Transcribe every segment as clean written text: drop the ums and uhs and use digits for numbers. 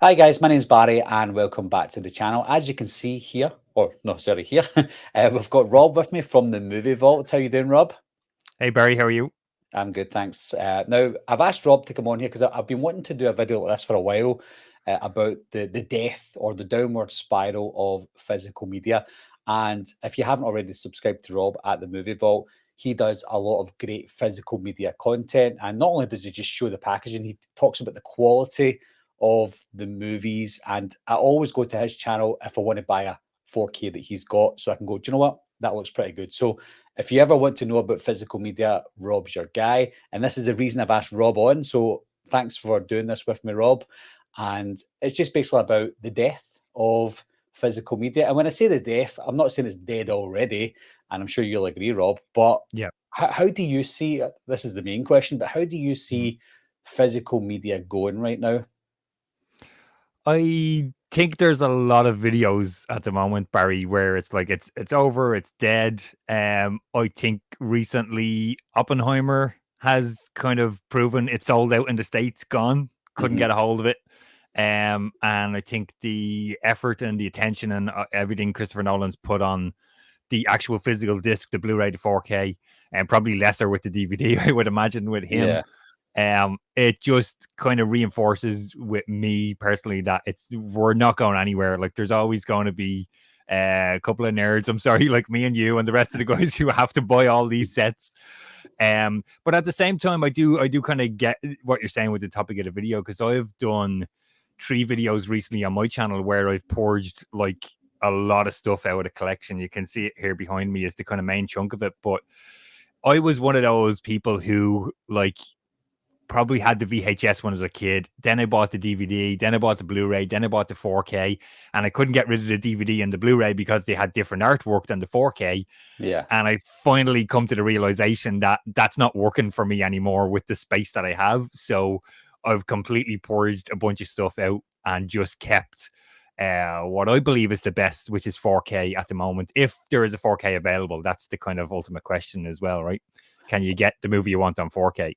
Hi guys, my name's Barry and welcome back to the channel. As you can see here, or no, sorry, here, we've got Rob with me from the Movie Vault. How you doing, Rob? Hey Barry, how are you? I'm good, thanks. Now, I've asked Rob to come on here because I've been wanting to do a video like this for a while about the death or the downward spiral of physical media. And if you haven't already subscribed to Rob at the Movie Vault, he does a lot of great physical media content. And not only does he just show the packaging, he talks about the quality of the movies. And I always go to his channel if I want to buy a 4K that he's got, so I can go, do you know what? That looks pretty good. So if you ever want to know about physical media, Rob's your guy. And this is the reason I've asked Rob on. So thanks for doing this with me, Rob. And it's just basically about the death of physical media. And when I say the death, I'm not saying it's dead already. And I'm sure you'll agree, Rob. But Yeah. how do you see this is the main question, but how do you see physical media going right now? I think there's a lot of videos at the moment, Barry, where it's like it's over, it's dead. I think recently Oppenheimer has kind of proven it's sold out in the States, gone, couldn't Mhm. get a hold of it. And I think the effort and the attention and everything Christopher Nolan's put on the actual physical disc, the Blu-ray, the 4K, and probably lesser with the DVD, I would imagine with him. Yeah. It just kind of reinforces with me personally that we're not going anywhere. Like there's always going to be a couple of nerds, I'm sorry, like me and you and the rest of the guys who have to buy all these sets. But at the same time, I do kind of get what you're saying with the topic of the video, because I've done 3 videos recently on my channel where I've purged like a lot of stuff out of the collection. You can see it here behind me is the kind of main chunk of it. But I was one of those people who like probably had the VHS when I was a kid. Then I bought the DVD. Then I bought the Blu-ray. Then I bought the 4K. And I couldn't get rid of the DVD and the Blu-ray because they had different artwork than the 4K. Yeah. And I finally come to the realization that that's not working for me anymore with the space that I have. So I've completely purged a bunch of stuff out and just kept what I believe is the best, which is 4K at the moment. If there is a 4K available, that's the kind of ultimate question as well, right? Can you get the movie you want on 4K?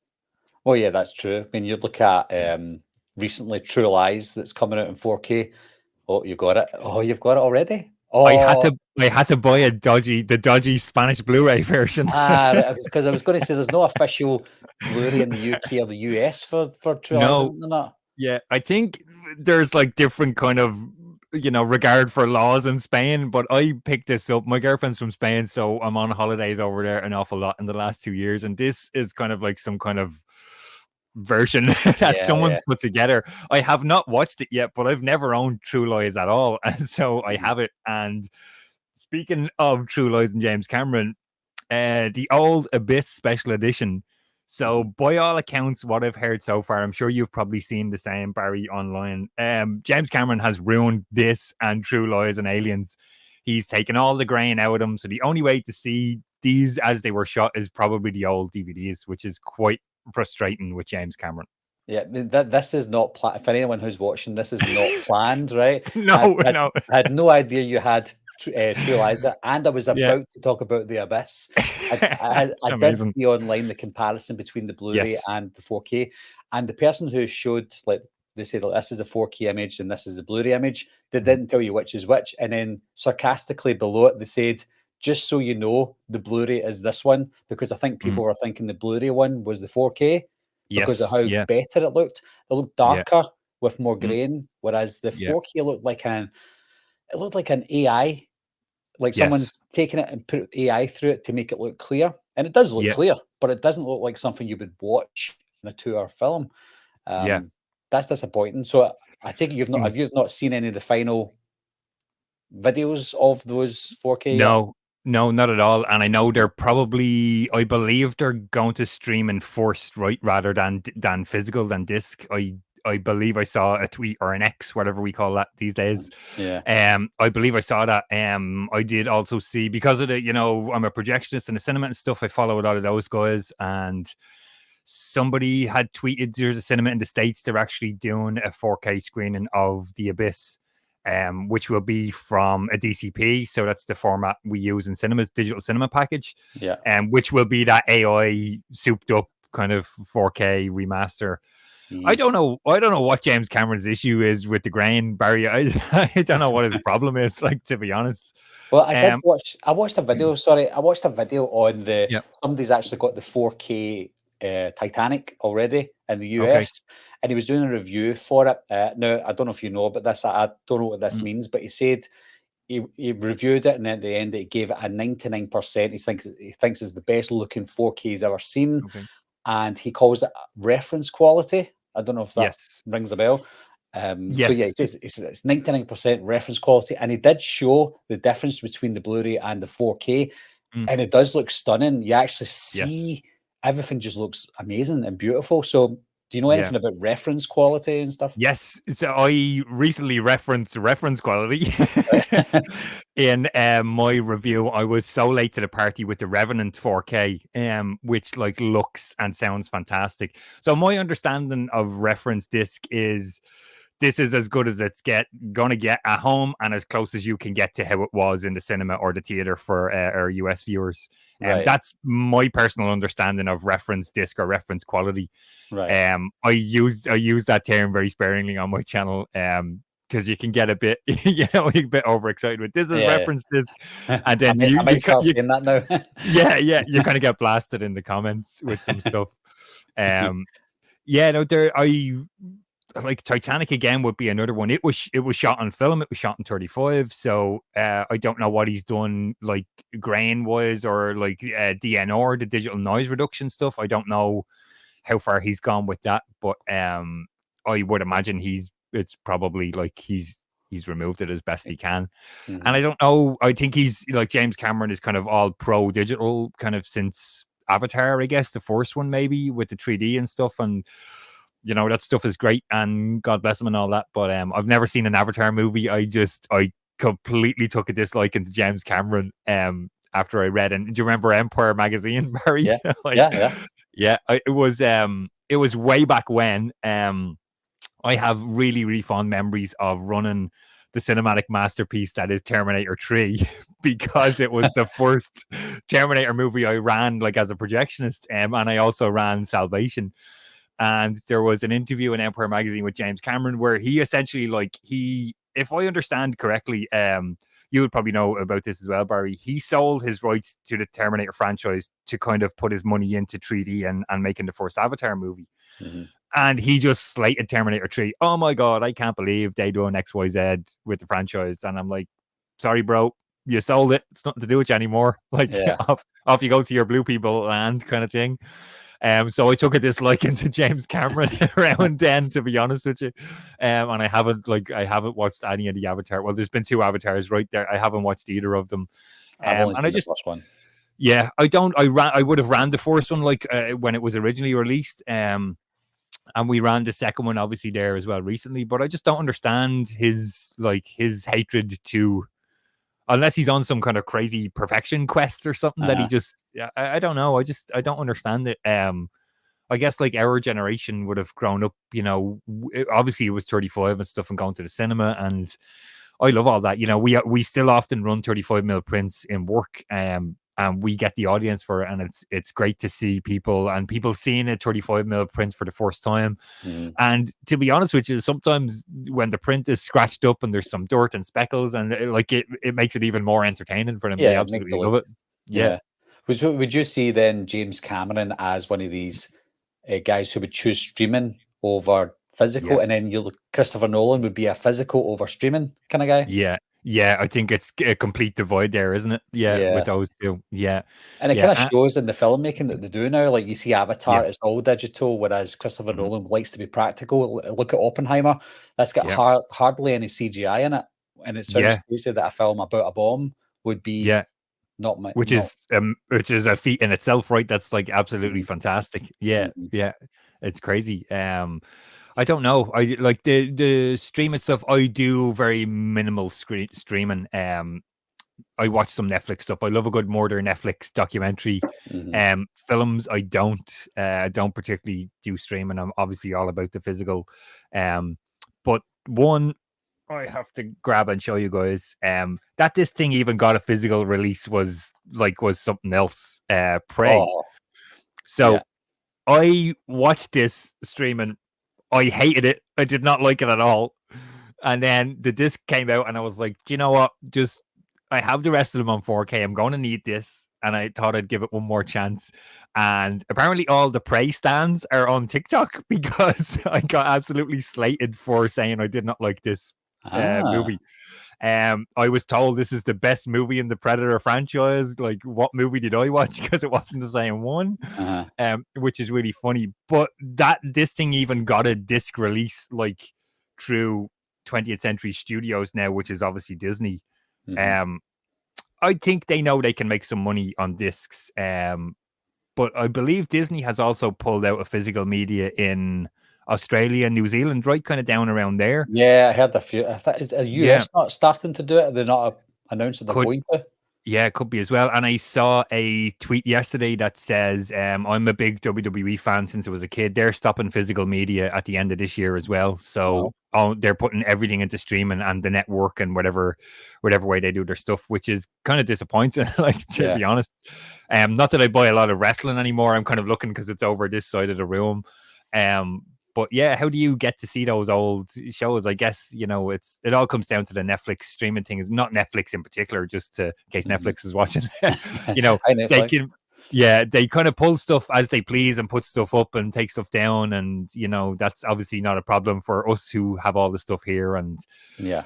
Oh yeah, that's true. I mean, you look at recently True Lies that's coming out in 4K. Oh, you got it. Oh, you've got it already. I had Oh, to I had to buy the dodgy Spanish Blu-ray version. right, because I was going to say there's no official Blu-ray in the UK or the US for True Lies, No, isn't there? Not? yeah, I think there's like different kind of regard for laws in Spain, but I picked this up. My girlfriend's from Spain, so I'm on holidays over there an awful lot in the last 2 years, and this is kind of like some kind of version that Yeah, yeah. someone's put together. I have not watched it yet, but I've never owned True Lies at all, and so I Mhm. have it. And speaking of True Lies and James Cameron, the old Abyss special edition. So, Mhm. by all accounts, what I've heard so far, I'm sure you've probably seen the same, Barry, online. James Cameron has ruined this and True Lies and Aliens. He's taken all the grain out of them. So, the only way to see these as they were shot is probably the old DVDs, which is quite frustrating with James Cameron. Yeah, I mean, this is not planned. For anyone who's watching, this is not planned, right? I, No, I, no. I had no idea you had True Lies, and I was Yeah. about to talk about The Abyss. I did Amazing. see online the comparison between the Blu-ray Yes. and the 4K, and the person who showed, like, they said, like, this is the 4K image and this is the Blu-ray image. They Mhm. didn't tell you which is which, and then sarcastically below it, they said, just so you know, the Blu-ray is this one, because I think Mhm. people were thinking the Blu-ray one was the 4K because of Yes. how Yeah. better it looked. It looked Yeah. darker with more Mm, grain, whereas the yeah. 4K looked like an AI, like Yes. someone's taken it and put AI through it to make it look clear. And it does look Yeah. clear, but it doesn't look like something you would watch in a 2-hour film. Yeah. That's disappointing. So I take it Mm. you've not seen any of the final videos of those 4K yet? No, no, not at all. And I know they're probably, I believe they're going to stream enforced, right, rather than physical, than disc. I believe I saw a tweet or an X, whatever we call that these days. Yeah. I believe I saw that. I did also see, because of the, I'm a projectionist in the cinema and stuff. I follow a lot of those guys, and somebody had tweeted there's a cinema in the States. They're actually doing a 4K screening of The Abyss, which will be from a DCP. So that's the format we use in cinemas, digital cinema package, Yeah. which will be that AI souped up kind of 4K remaster. I don't know what James Cameron's issue is with the grain, Barry. I don't know what his problem is, like, to be honest. Well, I did Um, watch. I watched a video. Sorry, I watched a video on the. yeah. Somebody's actually got the 4K Titanic already in the Okay. US, and he was doing a review for it. Now, I don't know if you know about this. I don't know what this Mm, means, but he said he reviewed it, and at the end, he gave it a 99%. He thinks it's the best looking 4K he's ever seen, okay. and he calls it reference quality. I don't know if that Yes. rings a bell. So yeah, Yes. it's 99% reference quality, and he did show the difference between the Blu-ray and the 4K, Mm, and it does look stunning. You actually yes. see everything just looks amazing and beautiful. So, do you know Yeah. anything about reference quality and stuff? Yes. So I recently referenced reference quality in my review. I was so late to the party with the Revenant 4K, which like looks and sounds fantastic. So my understanding of reference disc is this is as good as it's gonna get at home and as close as you can get to how it was in the cinema or the theater for our US viewers. Right, That's my personal understanding of reference disc or reference quality. right. I use that term very sparingly on my channel. Because you can get a bit, a bit overexcited with this is Yeah, reference disc, yeah. and then I might start saying that now. you kind of get blasted in the comments with some stuff. Um, yeah, no, there I like Titanic again would be another one. It was shot on film. It was shot in 35. So I don't know what he's done like grain wise or like DNR, the digital noise reduction stuff. I don't know how far he's gone with that, but I would imagine it's probably like he's removed it as best he can. And I Mhm. don't know. I think he's like James Cameron is kind of all pro digital kind of since Avatar, I guess, the first one maybe with the 3D and stuff. And that stuff is great and God bless him and all that. But I've never seen an Avatar movie. I completely took a dislike into James Cameron after I read. And do you remember Empire magazine, Barry? Yeah, Like, yeah, yeah. yeah, it was way back when. I have really, really fond memories of running the cinematic masterpiece that is Terminator 3 because it was the first Terminator movie I ran like as a projectionist, and I also ran Salvation. And there was an interview in Empire magazine with James Cameron where he essentially if I understand correctly, you would probably know about this as well, Barry. He sold his rights to the Terminator franchise to kind of put his money into 3D and making the first Avatar movie. Mhm. And he just slated Terminator 3. Oh my God, I can't believe they doing XYZ with the franchise. And I'm like, sorry, bro, you sold it. It's nothing to do with you anymore. Like, Yeah. off you go to your blue people land kind of thing. So I took a dislike into James Cameron around then, to be honest with you. And I haven't watched any of the Avatar. Well, there's been two Avatars right there. I haven't watched either of them. I've only And I seen the just first one. yeah, I would have ran the first one like when it was originally released. And we ran the second one obviously there as well recently, but I just don't understand his hatred to, unless he's on some kind of crazy perfection quest or something that he Uh-huh. just I don't know. I don't understand it. I guess like our generation would have grown up, obviously it was 35 and stuff and going to the cinema, and I love all that. We still often run 35 mil prints in work, and we get the audience for it, and it's great to see people seeing a 35 mil print for the first time. Mhm. And to be honest with you, sometimes when the print is scratched up and there's some dirt and speckles, and it makes it even more entertaining for them. They Yeah, it makes it absolutely look. love it. Yeah. Yeah. Would you see then James Cameron as one of these guys who would choose streaming over physical, and Yes. then you look, Christopher Nolan would be a physical over streaming kind of guy? Yeah. Yeah. I think it's a complete divide there, isn't it? Yeah. Yeah. With those two. Yeah. And it Yeah. kind of shows in the filmmaking that they do now. Like you see Avatar, Yes. it's all digital, whereas Christopher Mhm. Nolan likes to be practical. Look at Oppenheimer. That's got Yeah. hardly any CGI in it. And it sounds Yeah. crazy that a film about a bomb would be Yeah. Which not. is a feat in itself, right? That's like absolutely Mhm, fantastic. Yeah, mhm, yeah, it's crazy. I don't know. I like the streaming stuff. I do very minimal streaming. I watch some Netflix stuff. I love a good murder Netflix documentary. mhm. Films I don't particularly do streaming. I'm obviously all about the physical. But one I have to grab and show you guys. That this thing even got a physical release was something else. Prey. Oh, yeah. So I watched this streaming I hated it. I did not like it at all. And then the disc came out, and I was like, do you know what? Just I have the rest of them on 4K. I'm going to need this. And I thought I'd give it one more chance. And apparently, all the Prey stands are on TikTok because I got absolutely slated for saying I did not like this movie. I was told this is the best movie in the Predator franchise. Like, what movie did I watch? Because it wasn't the same one, which is really funny. But this thing even got a disc release, like through 20th Century Studios now, which is obviously Disney. I think they know they can make some money on discs. But I believe Disney has also pulled out of physical media in Australia, New Zealand, right? Kind of down around there. Yeah, I heard a few. I thought, is the US not starting to do it? They're not announced that they're going to. Yeah, it could be as well. And I saw a tweet yesterday that says, I'm a big WWE fan since I was a kid. They're stopping physical media at the end of this year as well. So they're putting everything into streaming and the network and whatever way they do their stuff, which is kind of disappointing, like, to be honest. Not that I buy a lot of wrestling anymore. I'm kind of looking because it's over this side of the room. But yeah, how do you get to see those old shows? I guess, it all comes down to the Netflix streaming thing. Is not Netflix in particular, just in case Netflix is watching. They can, they kind of pull stuff as they please and put stuff up and take stuff down, and that's obviously not a problem for us who have all the stuff here. And I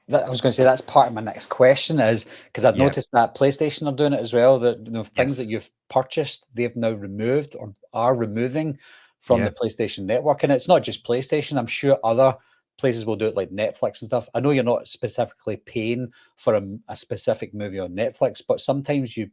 was going to say that's part of my next question, is because I've noticed that PlayStation are doing it as well. That things that you've purchased, they've now removed or are removing from the PlayStation Network. And it's not just PlayStation. I'm sure other places will do it, like Netflix and stuff. I know you're not specifically paying for a specific movie on Netflix, but sometimes you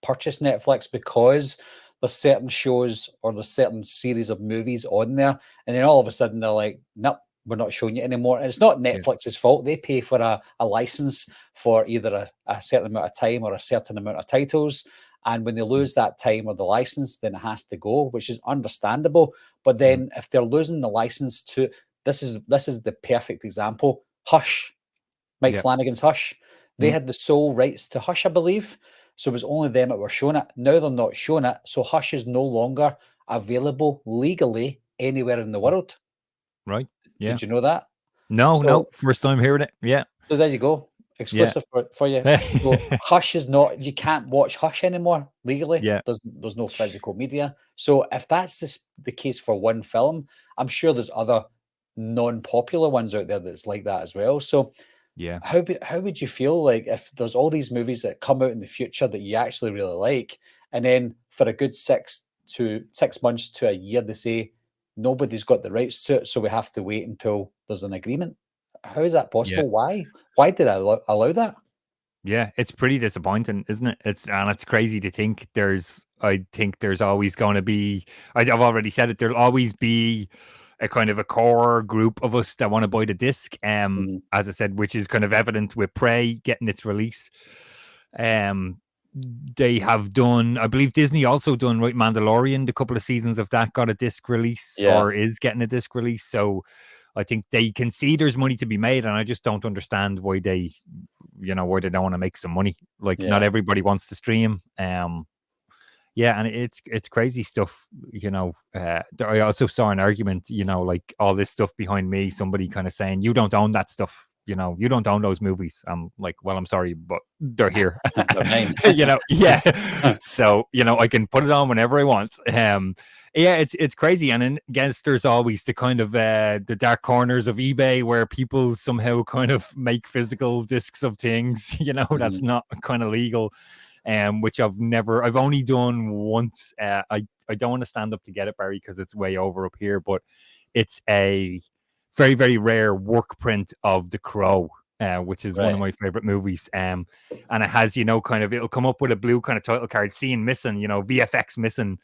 purchase Netflix because there's certain shows or there's certain series of movies on there, and then all of a sudden they're like, nope, we're not showing you anymore. And it's not Netflix's fault. They pay for a license for either a certain amount of time or a certain amount of titles. And when they lose that time or the license, then it has to go, which is understandable. But then if they're losing the license to, this is the perfect example. Hush, Mike Flanagan's Hush. They had the sole rights to Hush, I believe. So it was only them that were showing it. Now they're not showing it. So Hush is no longer available legally anywhere in the world. Right. Yeah. Did you know that? No. First time hearing it. Yeah. So there you go. Exclusive for you. So Hush is not, you can't watch Hush anymore legally. There's no physical media. So if that's the case for one film, I'm sure there's other non-popular ones out there that's like that as well. So how would you feel like if there's all these movies that come out in the future that you actually really like, and then for a good 6 months to a year they say nobody's got the rights to it, so we have to wait until there's an agreement? How is that possible? Why did I allow that? Yeah, it's pretty disappointing, isn't it? It's crazy to think I think there's always going to be, I've already said it, there'll always be a kind of a core group of us that want to buy the disc, as I said, which is kind of evident with Prey getting its release. They have done, I believe Disney also done, right, Mandalorian, the couple of seasons of that got a disc release or is getting a disc release. So I think they can see there's money to be made, and I just don't understand why they don't want to make some money. Like, not everybody wants to stream. And it's crazy stuff. I also saw an argument, like all this stuff behind me, somebody kind of saying, you don't own that stuff. You don't own those movies. I'm like, well, I'm sorry, but they're here. So, I can put it on whenever I want. It's crazy. And then, guess there's always the kind of the dark corners of eBay where people somehow kind of make physical discs of things, that's not kind of legal. Which I've only done once. I don't want to stand up to get it, Barry, because it's way over up here, but it's a very, very rare work print of The Crow, which is one of my favorite movies. And it has, kind of, it'll come up with a blue kind of title card, scene missing, VFX missing.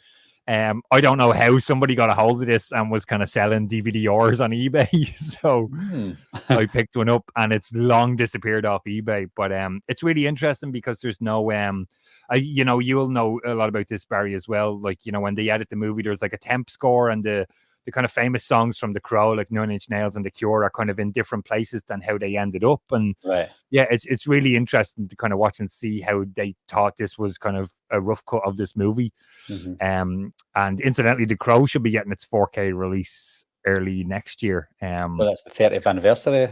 I don't know how somebody got a hold of this and was kind of selling DVDs on eBay. So I picked one up, and it's long disappeared off eBay. But it's really interesting because there's no you'll know a lot about this, Barry, as well. Like, when they edit the movie, there's like a temp score, and the kind of famous songs from The Crow, like Nine Inch Nails and The Cure, are kind of in different places than how they ended up. And Right. yeah, it's really interesting to kind of watch and see how they thought this was kind of a rough cut of this movie. And incidentally, The Crow should be getting its 4K release early next year. Well, that's the 30th anniversary.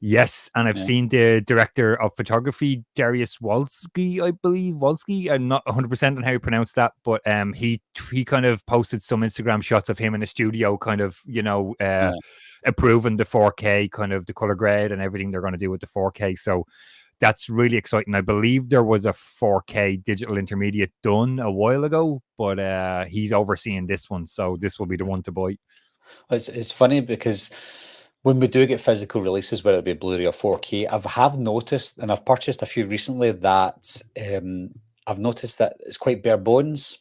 Yes, and I've seen the director of photography, Darius Wolski, I believe. Wolski, I'm not 100% on how you pronounce that, but he kind of posted some Instagram shots of him in a studio, kind of, approving the 4K, kind of the color grade and everything they're going to do with the 4K. So that's really exciting. I believe there was a 4K digital intermediate done a while ago, but he's overseeing this one, so this will be the one to buy. It's funny because when we do get physical releases, whether it be Blu-ray or 4K, I have noticed, and I've purchased a few recently, that I've noticed that it's quite bare bones.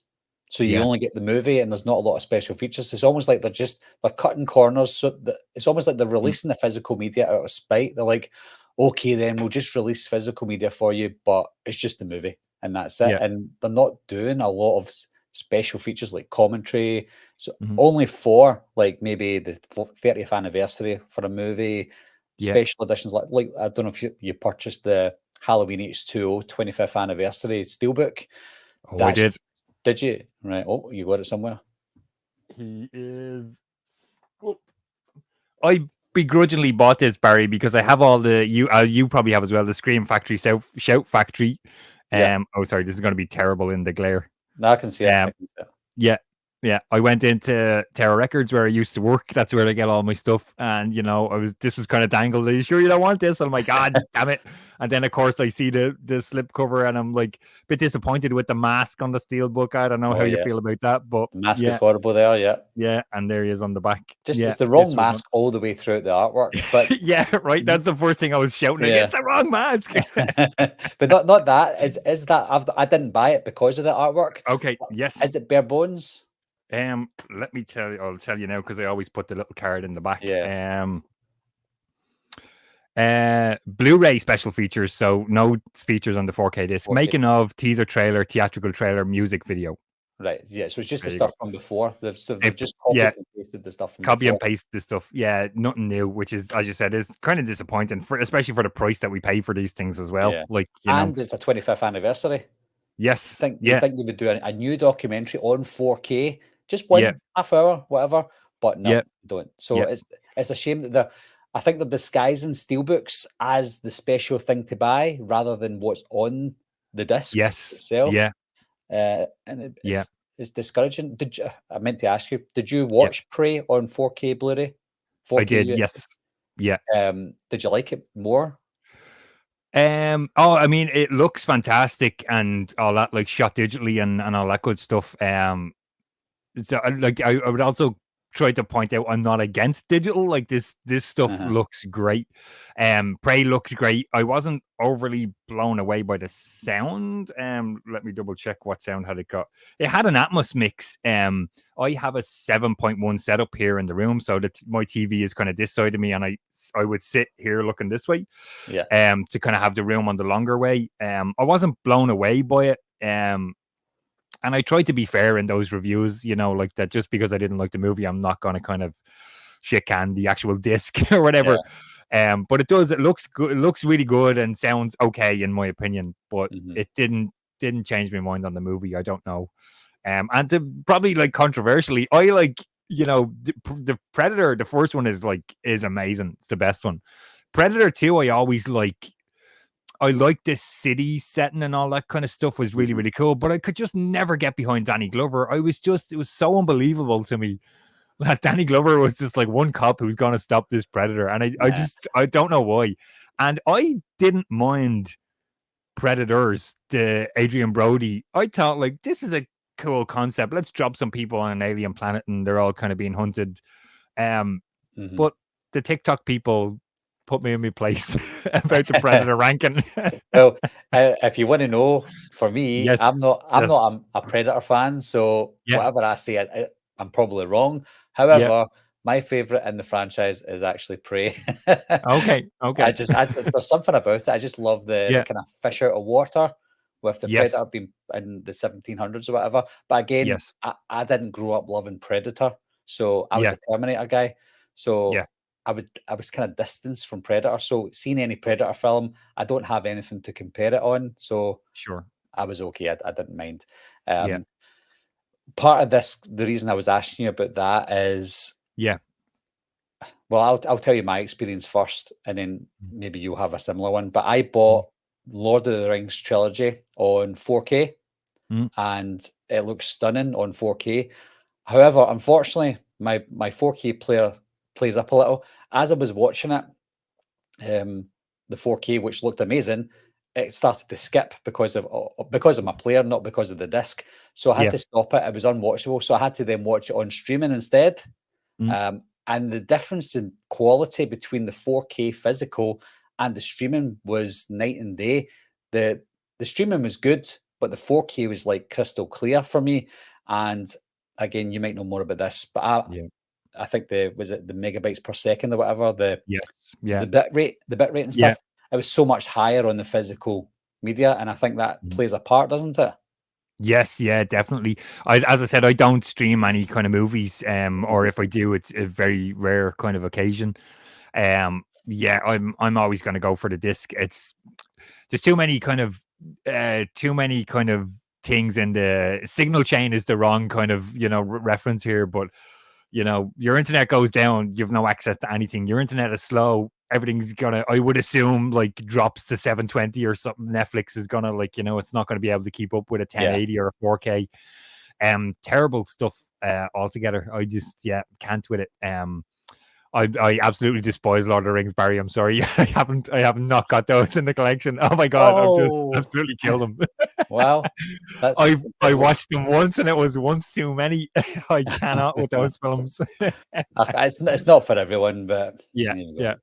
So you only get the movie, and there's not a lot of special features. It's almost like they're cutting corners. So it's almost like they're releasing the physical media out of spite. They're like, okay, then we'll just release physical media for you, but it's just the movie, and that's it. Yeah. And they're not doing a lot of special features like commentary. So only for like maybe the 30th anniversary for a movie, special editions like I don't know if you purchased the Halloween H2O 25th anniversary steelbook. Oh, I did. Did you? Right. Oh, you got it somewhere. He is. Oh. I begrudgingly bought this, Barry, because I have all the you probably have as well, the Scream Factory, Shout Factory. Oh, sorry, this is going to be terrible in the glare. No, I can see it. Yeah. I went into Terror Records where I used to work. That's where I get all my stuff. And this was kind of dangled. Are you sure you don't want this? And I'm like, God damn it. And then of course I see the slip cover and I'm like a bit disappointed with the mask on the steelbook. I don't know how you feel about that, but the mask is horrible there, Yeah, and there he is on the back. It's the wrong mask all the way throughout the artwork. But yeah, right. That's the first thing I was shouting. It's the wrong mask. But not that. Is that I didn't buy it because of the artwork. Okay, yes. Is it bare bones? Let me tell you. I'll tell you now because I always put the little card in the back. Blu-ray special features, so no features on the 4K disc. 4K. Making of, teaser trailer, theatrical trailer, music video. Right. Yeah. So it's just the stuff from before. They've just copied and pasted the stuff from copy and paste the stuff. Yeah, nothing new, which is, as you said, is kind of disappointing especially for the price that we pay for these things as well. Yeah. Like, and it's a 25th anniversary. Yes. You think they would do a new documentary on 4K, just one half hour, whatever. But no, don't. So it's a shame that I think they're disguising steelbooks as the special thing to buy rather than what's on the disc itself. Yeah. And it's discouraging. I meant to ask you, did you watch Prey on 4K Blu-ray? 4K I did, yes. Yeah. Did you like it more? I mean, it looks fantastic and all that, like shot digitally and all that good stuff. So like I would also try to point out I'm not against digital. Like this stuff looks great. Prey looks great. I wasn't overly blown away by the sound. Let me double check what sound had it got. It had an Atmos mix. I have a 7.1 setup here in the room, so that my TV is kind of this side of me, and I would sit here looking this way. Yeah. To kind of have the room on the longer way. I wasn't blown away by it. And I tried to be fair in those reviews, like that. Just because I didn't like the movie, I'm not going to kind of shit can the actual disc or whatever. Yeah. But it looks good. It looks really good and sounds okay in my opinion. But it didn't change my mind on the movie. I don't know. And to probably like controversially, I like the Predator. The first one is amazing. It's the best one. Predator 2, I always like. I like this city setting and all that kind of stuff was really, really cool, but I could just never get behind Danny Glover. It was so unbelievable to me that Danny Glover was just like one cop who's going to stop this Predator. And I don't know why. And I didn't mind Predators, the Adrian Brody. I thought like, this is a cool concept. Let's drop some people on an alien planet and they're all kind of being hunted. But the TikTok people put me in my place about the Predator ranking. Well, if you want to know, for me, yes, I'm not a Predator fan, so whatever I say, I'm probably wrong. However, my favorite in the franchise is actually Prey. Okay. There's something about it. I just love the kind of fish out of water with the Predator being in the 1700s or whatever. But again, I didn't grow up loving Predator. So I was Yeah. a Terminator guy. So Yeah. I was kind of distanced from Predator. So seeing any Predator film, I don't have anything to compare it on. So Sure. I was okay. I didn't mind. Yeah. Part of this, the reason I was asking you about that is, Yeah. well, I'll tell you my experience first, and then Mm. maybe you'll have a similar one. But I Mm. bought Lord of the Rings trilogy on 4K, Mm. and it looks stunning on 4K. However, unfortunately, my 4K player plays up a little. As I was watching it, the 4K, which looked amazing, it started to skip because of my player, not because of the disc. So I had Yeah. to stop it. It was unwatchable. So I had to then watch it on streaming instead. Mm. And the difference in quality between the 4K physical and the streaming was night and day. The streaming was good, but the 4K was like crystal clear for me. And again, you might know more about this, but Yeah. I think the megabytes per second or whatever, Yes. Yeah. the bit rate and Yeah. stuff, it was so much higher on the physical media. And I think that Mhm. plays a part, doesn't it? Yes, yeah, definitely. As I said, I don't stream any kind of movies, or Mhm. if I do, it's a very rare kind of occasion. Yeah, I'm always going to go for the disc. There's too many kind of things in the signal chain is the wrong kind of reference here, but your internet goes down, you've no access to anything. Your internet is slow. Everything's gonna, I would assume, like drops to 720 or something. Netflix is gonna it's not gonna be able to keep up with a Yeah. 1080 or a 4K. Terrible stuff altogether. I just can't with it. I absolutely despise Lord of the Rings, Barry. I'm sorry. I have not got those in the collection. Oh my god, I've just Oh, absolutely killed them. wow. I That's I incredible. watched them once and it was once too many. I cannot with those films. It's not for everyone, but Yeah, there you go. yeah.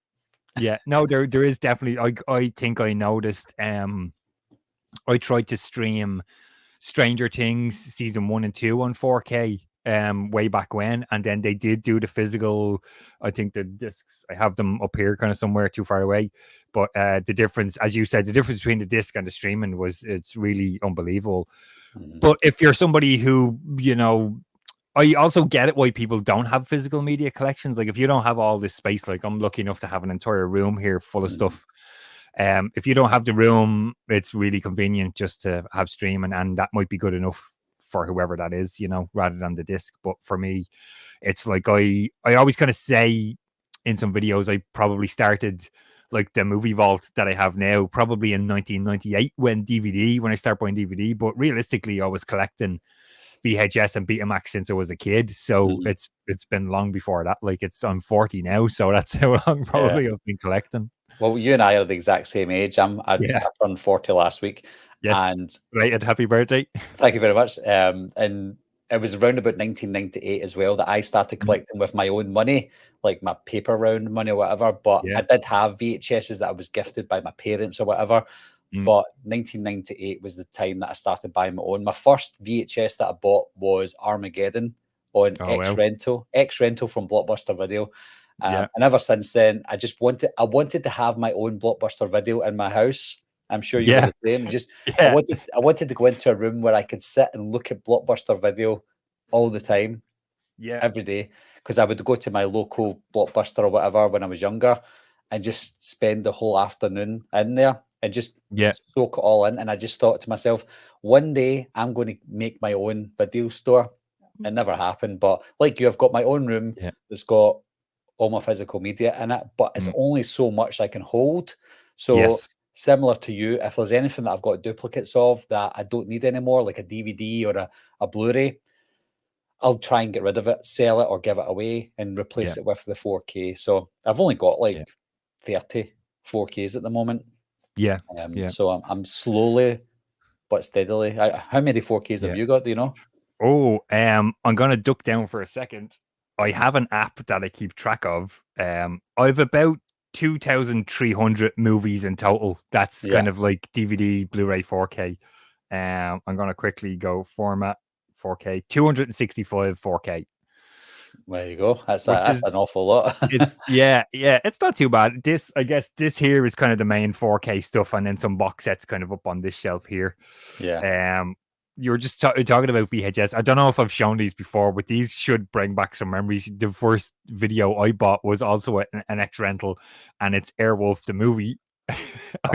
Yeah, no, there is definitely. I think I noticed. I tried to stream Stranger Things season 1 and 2 on 4K. Way back when, and then they did do the physical. I think the discs. I have them up here, kind of somewhere too far away. But the difference, as you said, the difference between the disc and the streaming it's really unbelievable. Mhm. But if you're somebody who I also get it why people don't have physical media collections. Like if you don't have all this space, like I'm lucky enough to have an entire room here full of Mhm. stuff. If you don't have the room, it's really convenient just to have streaming, and that might be good enough for whoever that is, rather than the disc. But for me, it's like I always kind of say in some videos, I probably started like the movie vault that I have now, probably in 1998 when I started buying DVD. But realistically, I was collecting VHS and Betamax since I was a kid. So Mhm. it's been long before that. Like I'm 40 now, so that's how long Yeah. probably I've been collecting. Well, you and I are the exact same age. Yeah. I turned 40 last week, Yes. and Right. And happy birthday. thank you very much. And it was around about 1998 as well that I started Mm. collecting with my own money, like my paper round money or whatever. But Yeah. I did have VHSs that I was gifted by my parents or whatever. Mm. But 1998 was the time that I started buying my own. My first VHS that I bought was Armageddon on Oh well. X Rental from Blockbuster Video. Yeah. And ever since then, I wanted to have my own Blockbuster Video in my house. I'm sure you were Yeah. the same. Just Yeah. I wanted to go into a room where I could sit and look at Blockbuster Video all the time, Yeah. every day, because I would go to my local Blockbuster or whatever when I was younger and just spend the whole afternoon in there and just Yeah. soak it all in. And I just thought to myself, one day I'm going to make my own video store. It never happened, but like you, I've got my own room Yeah. that's got all my physical media in it, but it's Mm. only so much I can hold. So Yes. similar to you, if there's anything that I've got duplicates of that I don't need anymore, like a DVD or a Blu-ray, I'll try and get rid of it, sell it or give it away and Yeah. replace it with the 4K. So I've only got Yeah. like 30 4Ks at the moment. Yeah. Yeah. So I'm slowly but steadily. How many 4Ks have Yeah. you got? Do you know? Oh, I'm gonna duck down for a second. I have an app that I keep track of. I've about 2,300 movies in total. That's Yeah, kind of like DVD, Blu-ray, 4K. I'm gonna quickly go format 4K, 265 4K, there you go. which That's is an awful lot. it's not too bad. I guess this here is kind of the main 4K stuff, and then some box sets kind of up on this shelf here. Yeah. Um, you were just talking about VHS. I don't know if I've shown these before, but these should bring back some memories. The first video I bought was also an X rental, and it's Airwolf the movie. I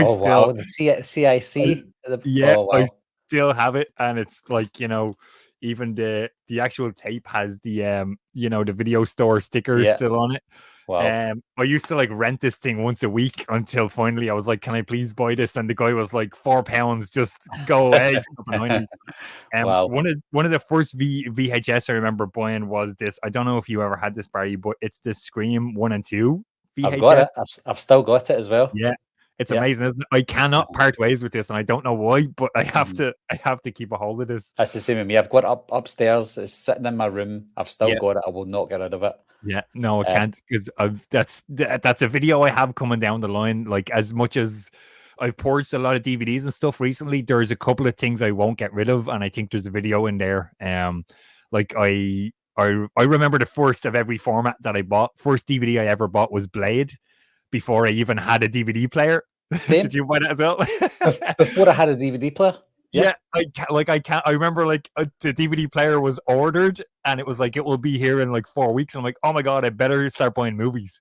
Oh still, wow, the CIC. yeah, Oh I wow. still have it, and it's like, even the actual tape has the the video store sticker Yeah. still on it. Wow. I used to like rent this thing once a week until finally I was like, "Can I please buy this?" And the guy was like, £4, just go away, stop annoying me. Wow. One of the first VHS I remember buying was this. I don't know if you ever had this, Barry, but it's the Scream 1 and 2 I've got VHS. it. I've still got it as well. Yeah. It's Yeah. amazing, isn't it? I cannot Uh-huh. part ways with this, and I don't know why, but I have Mhm. to keep a hold of this. That's the same with me. I've got it upstairs. It's sitting in my room. I've still Yeah. got it. I will not get rid of it. Yeah, no, I Um, can't, because that's a video I have coming down the line. Like, as much as I've purged a lot of DVDs and stuff recently, there's a couple of things I won't get rid of, and I think there's a video in there. Like I remember the first of every format that I bought. First DVD I ever bought was Blade, before I even had a DVD player. Did Same. you buy that as well? Before I had a DVD player. Yeah. Yeah, I remember, like, the DVD player was ordered, and it was like, it will be here in like 4 weeks. And I'm like, oh my god, I better start buying movies.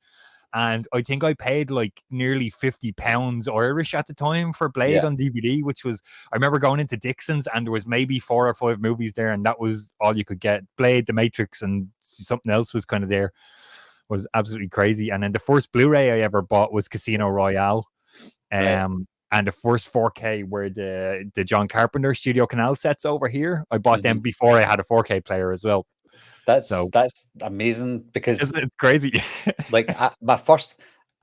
And I think I paid like nearly £50 Irish at the time for Blade Yeah. on DVD, which was, I remember going into Dixon's, and there was maybe 4 or 5 movies there, and that was all you could get. Blade, The Matrix, and something else was kind of there. Was absolutely crazy. And then the first Blu-ray I ever bought was Casino Royale. Right. And the first 4K were the John Carpenter Studio Canal sets over here. I bought them Mhm. before I had a 4K player as well. So That's amazing because isn't it crazy? like my first,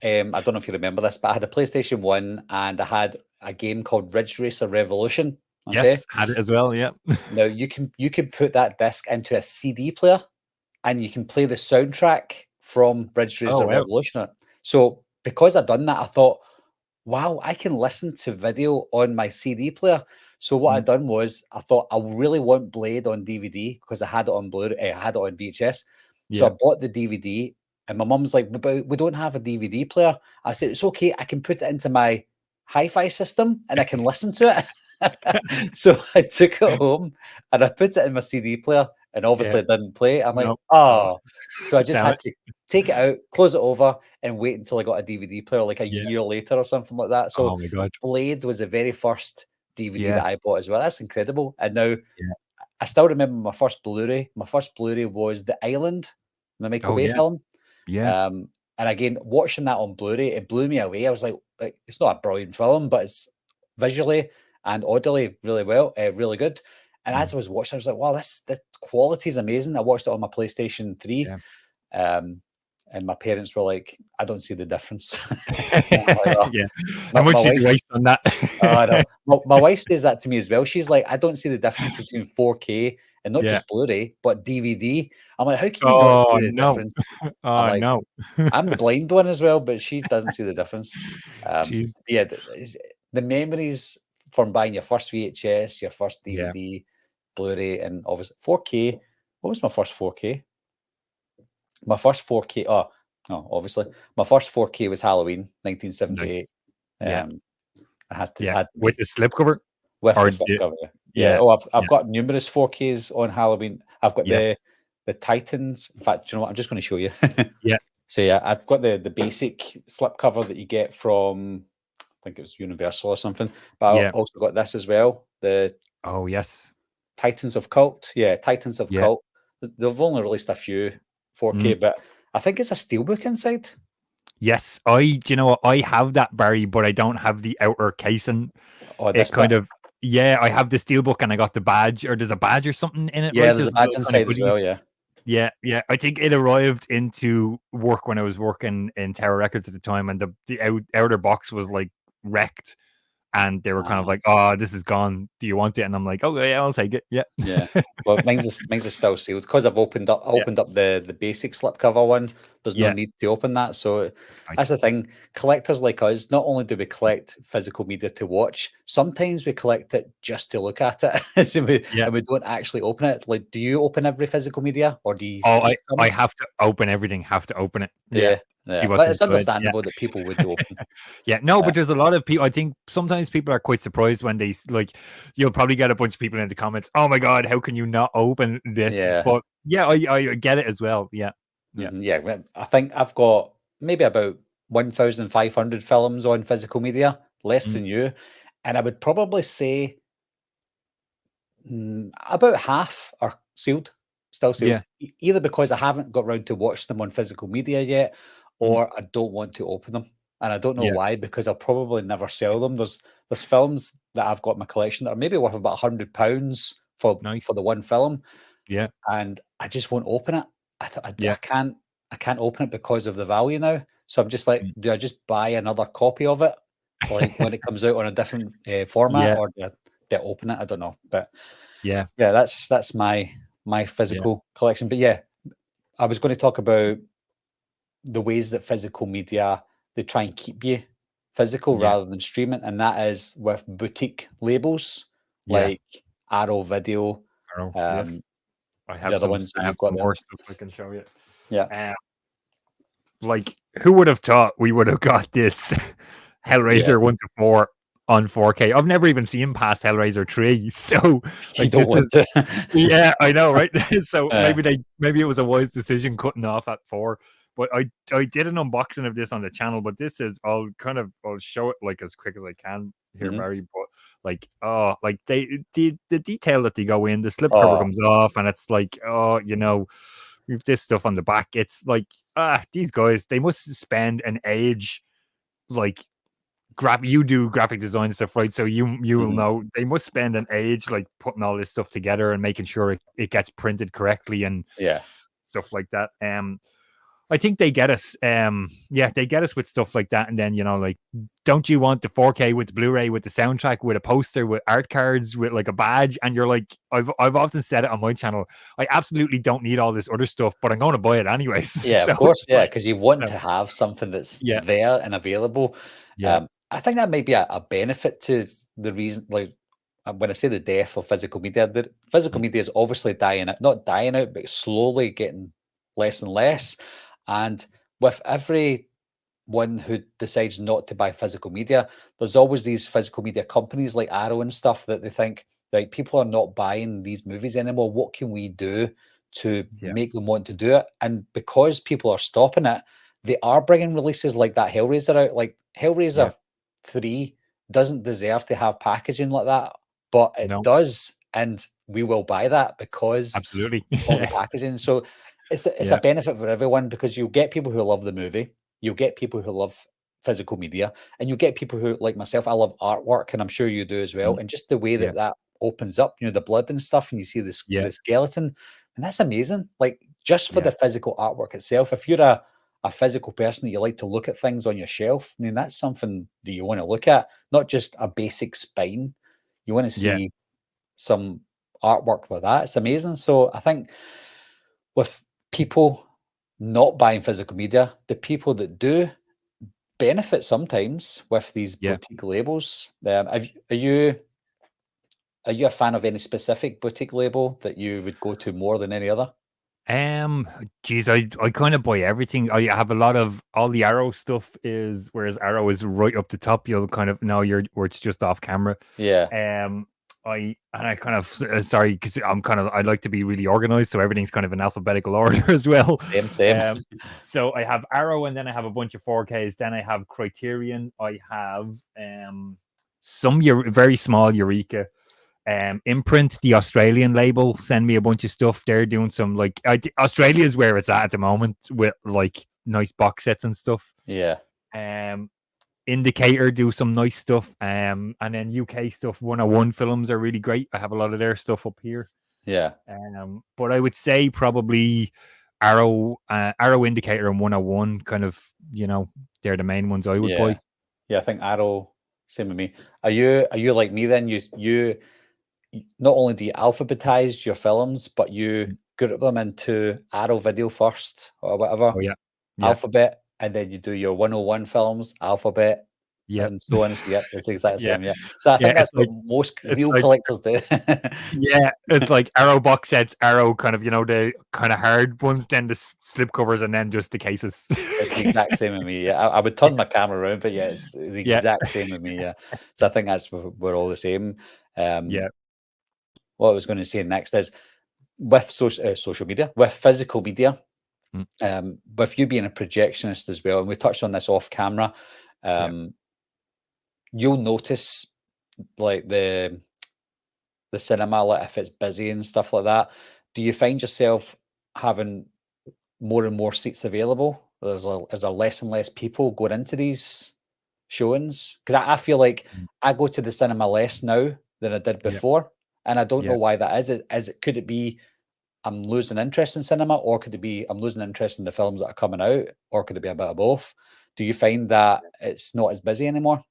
I don't know if you remember this, but I had a PlayStation 1 and I had a game called Ridge Racer Revolution. Okay. Yes, had it as well. Yeah. Now you can put that disc into a CD player and you can play the soundtrack from Ridge Oh Racer wow. Revolution on it. So because I'd done that, I thought, wow, I can listen to video on my CD player. So what Mm, I'd done was I thought I really want Blade on DVD because I had it on Blu-ray, I had it on VHS. So I yeah. bought the DVD, and my mum's like, but we don't have a DVD player. I said, it's okay, I can put it into my hi-fi system and I can listen to it. So I took it home and I put it in my CD player, and Yeah. obviously it didn't play. I'm like, No. Oh, oh, so I just damn had it. to take it out, close it over, and wait until I got a DVD player like a Yeah. year later or something like that. So Oh my god. Blade was the very first DVD Yeah. that I bought as well. That's incredible. And now Yeah. I still remember my first Blu-ray. My first Blu-ray was The Island, the Michael Oh Bay yeah. film. Yeah. Um, and again, watching that on Blu-ray, it blew me away. I was like, it's not a brilliant film, but it's visually and audibly really good. And as Mm, I was watching, I was like, wow, the quality is amazing. I watched it on my PlayStation 3. yeah. Um, and my parents were like, I don't see the difference. I'm like, "Oh." Yeah. How My much did wife, you waste on that? oh, I know. My wife says that to me as well. She's like, I don't see the difference between 4K and not Yeah. just Blu-ray, but DVD. I'm like, how can you not Oh see the no. difference? I'm Oh like, no. I'm the blind one as well, but she doesn't see the difference. Jeez. Yeah, the memories from buying your first VHS, your first Yeah. DVD, Blu-ray, and obviously 4K. What was my first 4K? My first 4K. Oh, no, obviously, my first 4K was Halloween, Nice. 1978. Yeah. Um, it has to Yeah. had to With be the slipcover, with or the the slipcover. Yeah. Yeah. yeah. Oh, I've Yeah. got numerous 4Ks on Halloween. I've got Yes. the Titans. In fact, do you know what? I'm just going to show you. Yeah. So yeah, I've got the basic slipcover that you get from, I think it was Universal or something. But I Yeah. also got this as well, the Oh yes. Titans of Cult. Yeah, Titans of Yeah. Cult. They've only released a few 4K, Mm. but I think it's a steelbook inside. Yes. Do you know what? I have that, Barry, but I don't have the outer casing. Or It this bit. kind of, yeah, I have the steelbook, and I got the badge, or there's a badge or something in it, Yeah, right? there's There's a badge little kind of inside as goodies. well. Yeah. Yeah, yeah. I think it arrived into work when I was working in Tower Records at the time, and the outer box was like wrecked, and they were kind of Ah. like, "Oh, this is gone. Do you want it?" And I'm like, "Oh yeah, I'll take it." Yeah, Yeah. Well, mine's is still sealed because I've yeah, opened up the basic slipcover one. There's no yeah. need to open that. So that's the Nice. thing. Collectors like us, not only do we collect physical media to watch, sometimes we collect it just to look at it. So Yeah. and we don't actually open it. Like, do you open every physical media or do you Oh, keep I some? have to open everything. Have to open it. Yeah, Yeah. See Yeah, what's but it's into it. Yeah. understandable that people would open. Yeah, no, Uh, but there's a lot of people. I think sometimes people are quite surprised when like. You'll probably get a bunch of people in the comments. Oh my god, how can you not open this? yeah, But yeah, I get it as well. Yeah, yeah, yeah. I think I've got maybe about 1,500 films on physical media, less mm, than you, and I would probably say about half are sealed, still yeah, sealed, either because I haven't got round to watch them on physical media yet, mm, or I don't want to open them. And I don't know yeah. why, because I'll probably never sell them. There's films that I've got in my collection that are maybe worth about £100 for Nice. the one film, Yeah, and I just won't open it. yeah, I can't open it because of the value now. So I'm just like, mm. do I just buy another copy of it, like when it comes out on a different format, Yeah, or do I open it? I don't know, but yeah, yeah, that's my yeah, physical collection. But yeah, I was going to talk about the ways that physical media, they try and keep you physical yeah, rather than streaming, and that is with boutique labels yeah. like Arrow Video, Arrow. Yes, um, I the have other some. ones that I have you've got some there. more stuff I can show you. Yeah, Um, like who would have thought we would have got this yeah. Hellraiser 1 to 4 on 4K? I've never even seen past Hellraiser 3. So You like don't this want is to. yeah, I know, right? So uh, maybe it was a wise decision cutting off at 4. But I did an unboxing of this on the channel, but this is I'll show it like as quick as I can here, mhm. Barry. But like like the detail that they go in, the slipcover Oh, comes off, and it's like, with this stuff on the back. It's like, these guys, they must spend an age like you do graphic design stuff, right? So you will mhm. know they must spend an age like putting all this stuff together and making sure it gets printed correctly and Yeah. stuff like that. I think they get us. Yeah, they get us with stuff like that, and then like, don't you want the 4K with the Blu-ray with the soundtrack with a poster with art cards with like a badge? And you're like, I've often said it on my channel. I absolutely don't need all this other stuff, but I'm going to buy it anyways. Yeah, of So course, it's yeah, like, because you want no. to have something that's Yeah, there and available. yeah, I think that might be a benefit to the reason, like, when I say the death of physical media, the physical mm, media is obviously dying out, not dying out, but slowly getting less and less. And with every one who decides not to buy physical media, there's always these physical media companies like Arrow and stuff that they think, right, people are not buying these movies anymore. What can we do to yeah, make them want to do it? And because people are stopping it, they are bringing releases like that Hellraiser out. Like yeah. Hellraiser 3 doesn't deserve to have packaging like that, but it No, does. And we will buy that because absolutely. of the packaging. So it's a Yeah, benefit for everyone because you'll get people who love the movie, you'll get people who love physical media, and you'll get people who, like myself, I love artwork, and I'm sure you do as well. mm, And just the way yeah, that that opens up, the blood and stuff, and you see this yeah, the skeleton, and that's amazing. Like just for yeah, the physical artwork itself, if you're a physical person that you like to look at things on your shelf, I mean, that's something that you want to look at, not just a basic spine. You want to yeah, see some artwork like that. It's amazing. So I think with people not buying physical media, the people that do benefit sometimes with these yeah. boutique labels. Are you a fan of any specific boutique label that you would go to more than any other? Um, Geez, I kind of buy everything. I have a lot of all the Arrow stuff is, whereas Arrow is right up the top. You'll kind of know where it's just off camera. Yeah, Um, I kind of sorry because I like to be really organized, so everything's kind of in alphabetical order as well. same. Um, so I have Arrow, and then I have a bunch of 4Ks. Then I have Criterion. I have some very small Eureka. Imprint, the Australian label, send me a bunch of stuff. They're doing some like Australia is where it's at the moment with like nice box sets and stuff. Yeah, Um, Indicator do some nice stuff. And then UK stuff. 101 films are really great. I have a lot of their stuff up here. yeah, But I would say probably Arrow Indicator and 101 kind of, they're the main ones I would yeah, buy. yeah. I think Arrow. Same with me. Are you like me then? You not only do you alphabetize your films, but you group them into Arrow Video first or whatever Oh yeah. Yeah. alphabet, and then you do your 101 films alphabet, Yep. and so on. So yeah, it's exactly the Yeah. same. Yeah. So I Yeah, think that's what most it's real like collectors do. yeah, it's like Arrow box sets, Arrow kind of, the kind of hard ones, then the slip covers, and then just the cases. It's the exact same with me. Yeah, I would turn my camera around, but yeah, it's the Yeah, exact same with me. Yeah. So I think that's we're all the same. yeah, What I was going to say next is with social media, with physical media, mm, with you being a projectionist as well, and we touched on this off camera, yeah, you'll notice like the cinema, like if it's busy and stuff like that. Do you find yourself having more and more seats available? Is there less and less people going into these showings? Because I feel like mm, I go to the cinema less now than I did yeah, before, and I don't know yeah. why that is. Could it be I'm losing interest in cinema, or could it be I'm losing interest in the films that are coming out, or could it be a bit of both? Do you find that it's not as busy anymore?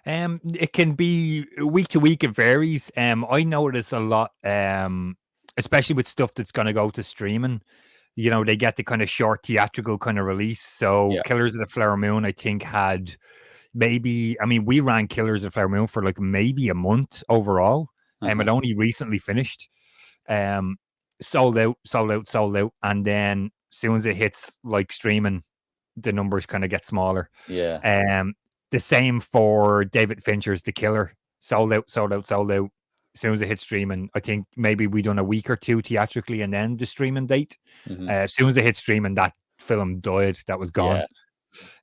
It can be week to week. It varies. I notice a lot, especially with stuff that's going to go to streaming. They get the kind of short theatrical kind of release. So, Yeah. Killers of the Flower Moon, I think, had maybe. I mean, we ran Killers of the Flower Moon for like maybe a month overall. It Uh-huh. only recently finished. Um, sold out, sold out, sold out, and then as soon as it hits like streaming, the numbers kind of get smaller. Yeah. Um, the same for David Fincher's The Killer. Sold out, sold out, sold out. As soon as it hit streaming, I think maybe we done a week or two theatrically and then the streaming date. Hmm. As soon as it hit streaming, that film died. That was gone.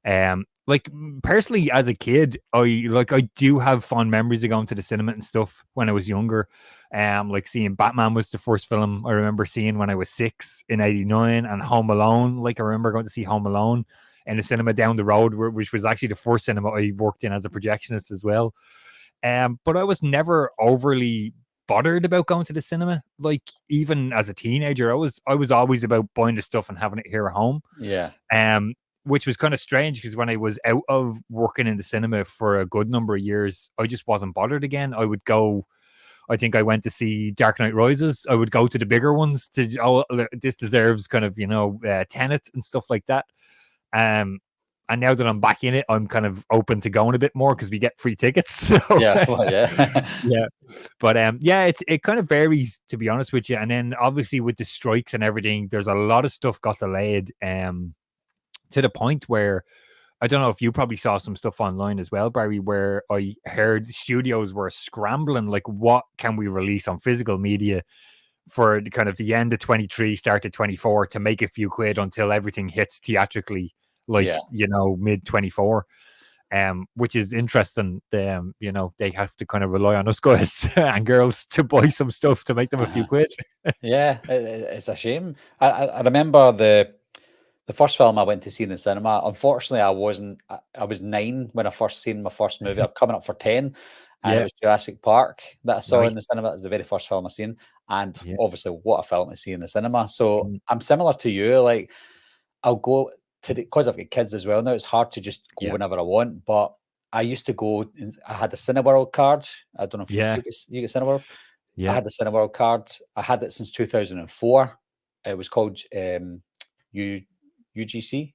Yeah. Like personally, as a kid, I do have fond memories of going to the cinema and stuff when I was younger. Like seeing Batman was the first film I remember seeing when I was 6 in '89, and Home Alone. Like I remember going to see Home Alone in the cinema down the road, which was actually the first cinema I worked in as a projectionist as well. But I was never overly bothered about going to the cinema. Like even as a teenager, I was always about buying the stuff and having it here at home. Yeah. Um, which was kind of strange because when I was out of working in the cinema for a good number of years, I just wasn't bothered again. I would go. I think I went to see Dark Knight Rises. I would go to the bigger ones this deserves kind of Tenet and stuff like that. Um, and now that I'm back in it, I'm kind of open to going a bit more because we get free tickets. So Yeah. Well, yeah. yeah, but yeah, it kind of varies to be honest with you. And then obviously with the strikes and everything, there's a lot of stuff got delayed. To the point where I don't know if you probably saw some stuff online as well, Barry, where I heard studios were scrambling, like, what can we release on physical media for kind of the end of 23, start of 24 to make a few quid until everything hits theatrically, like, Yeah. mid 24. Which is interesting. They have to kind of rely on us guys and girls to buy some stuff to make them a few Uh-huh. quid. Yeah. It's a shame. I remember the first film I went to see in the cinema. Unfortunately, I wasn't. I was 9 when I first seen my first movie. I'm coming up for 10, and it Yeah, was Jurassic Park that I saw in nice. the cinema. It was the very first film I seen, and Yeah. obviously, what a film to see in the cinema. So Mm, I'm similar to you. Like I'll go to because I've got kids as well now. It's hard to just go yeah, whenever I want, but I used to go. I had a Cineworld card. I don't know if yeah, you get Cineworld. I yeah. had the Cineworld card. I had it since 2004. It was called U UGC.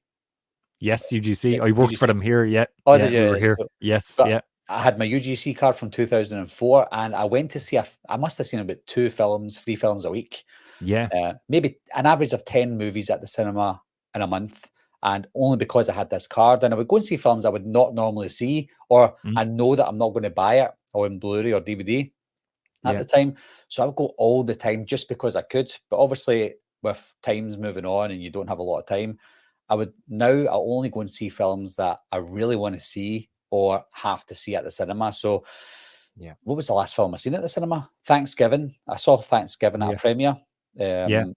Yes, UGC. Yeah, I worked for UGC. them here. Yeah, Oh, did yeah, we you? were here. So, Yes, but yeah, I had my UGC card from 2004, and I went to see I must have seen about 2 films, 3 films a week. yeah, Maybe an average of 10 movies at the cinema in a month, and only because I had this card. And I would go and see films I would not normally see, or mm, I know that I'm not gonna buy it on Blu-ray or DVD at yeah, the time. So I would go all the time just because I could. But obviously, with times moving on and you don't have a lot of time, I'll only go and see films that I really want to see or have to see at the cinema. So yeah, what was the last film I seen at the cinema? Thanksgiving. I saw Thanksgiving at a yeah, premiere. yeah, Um,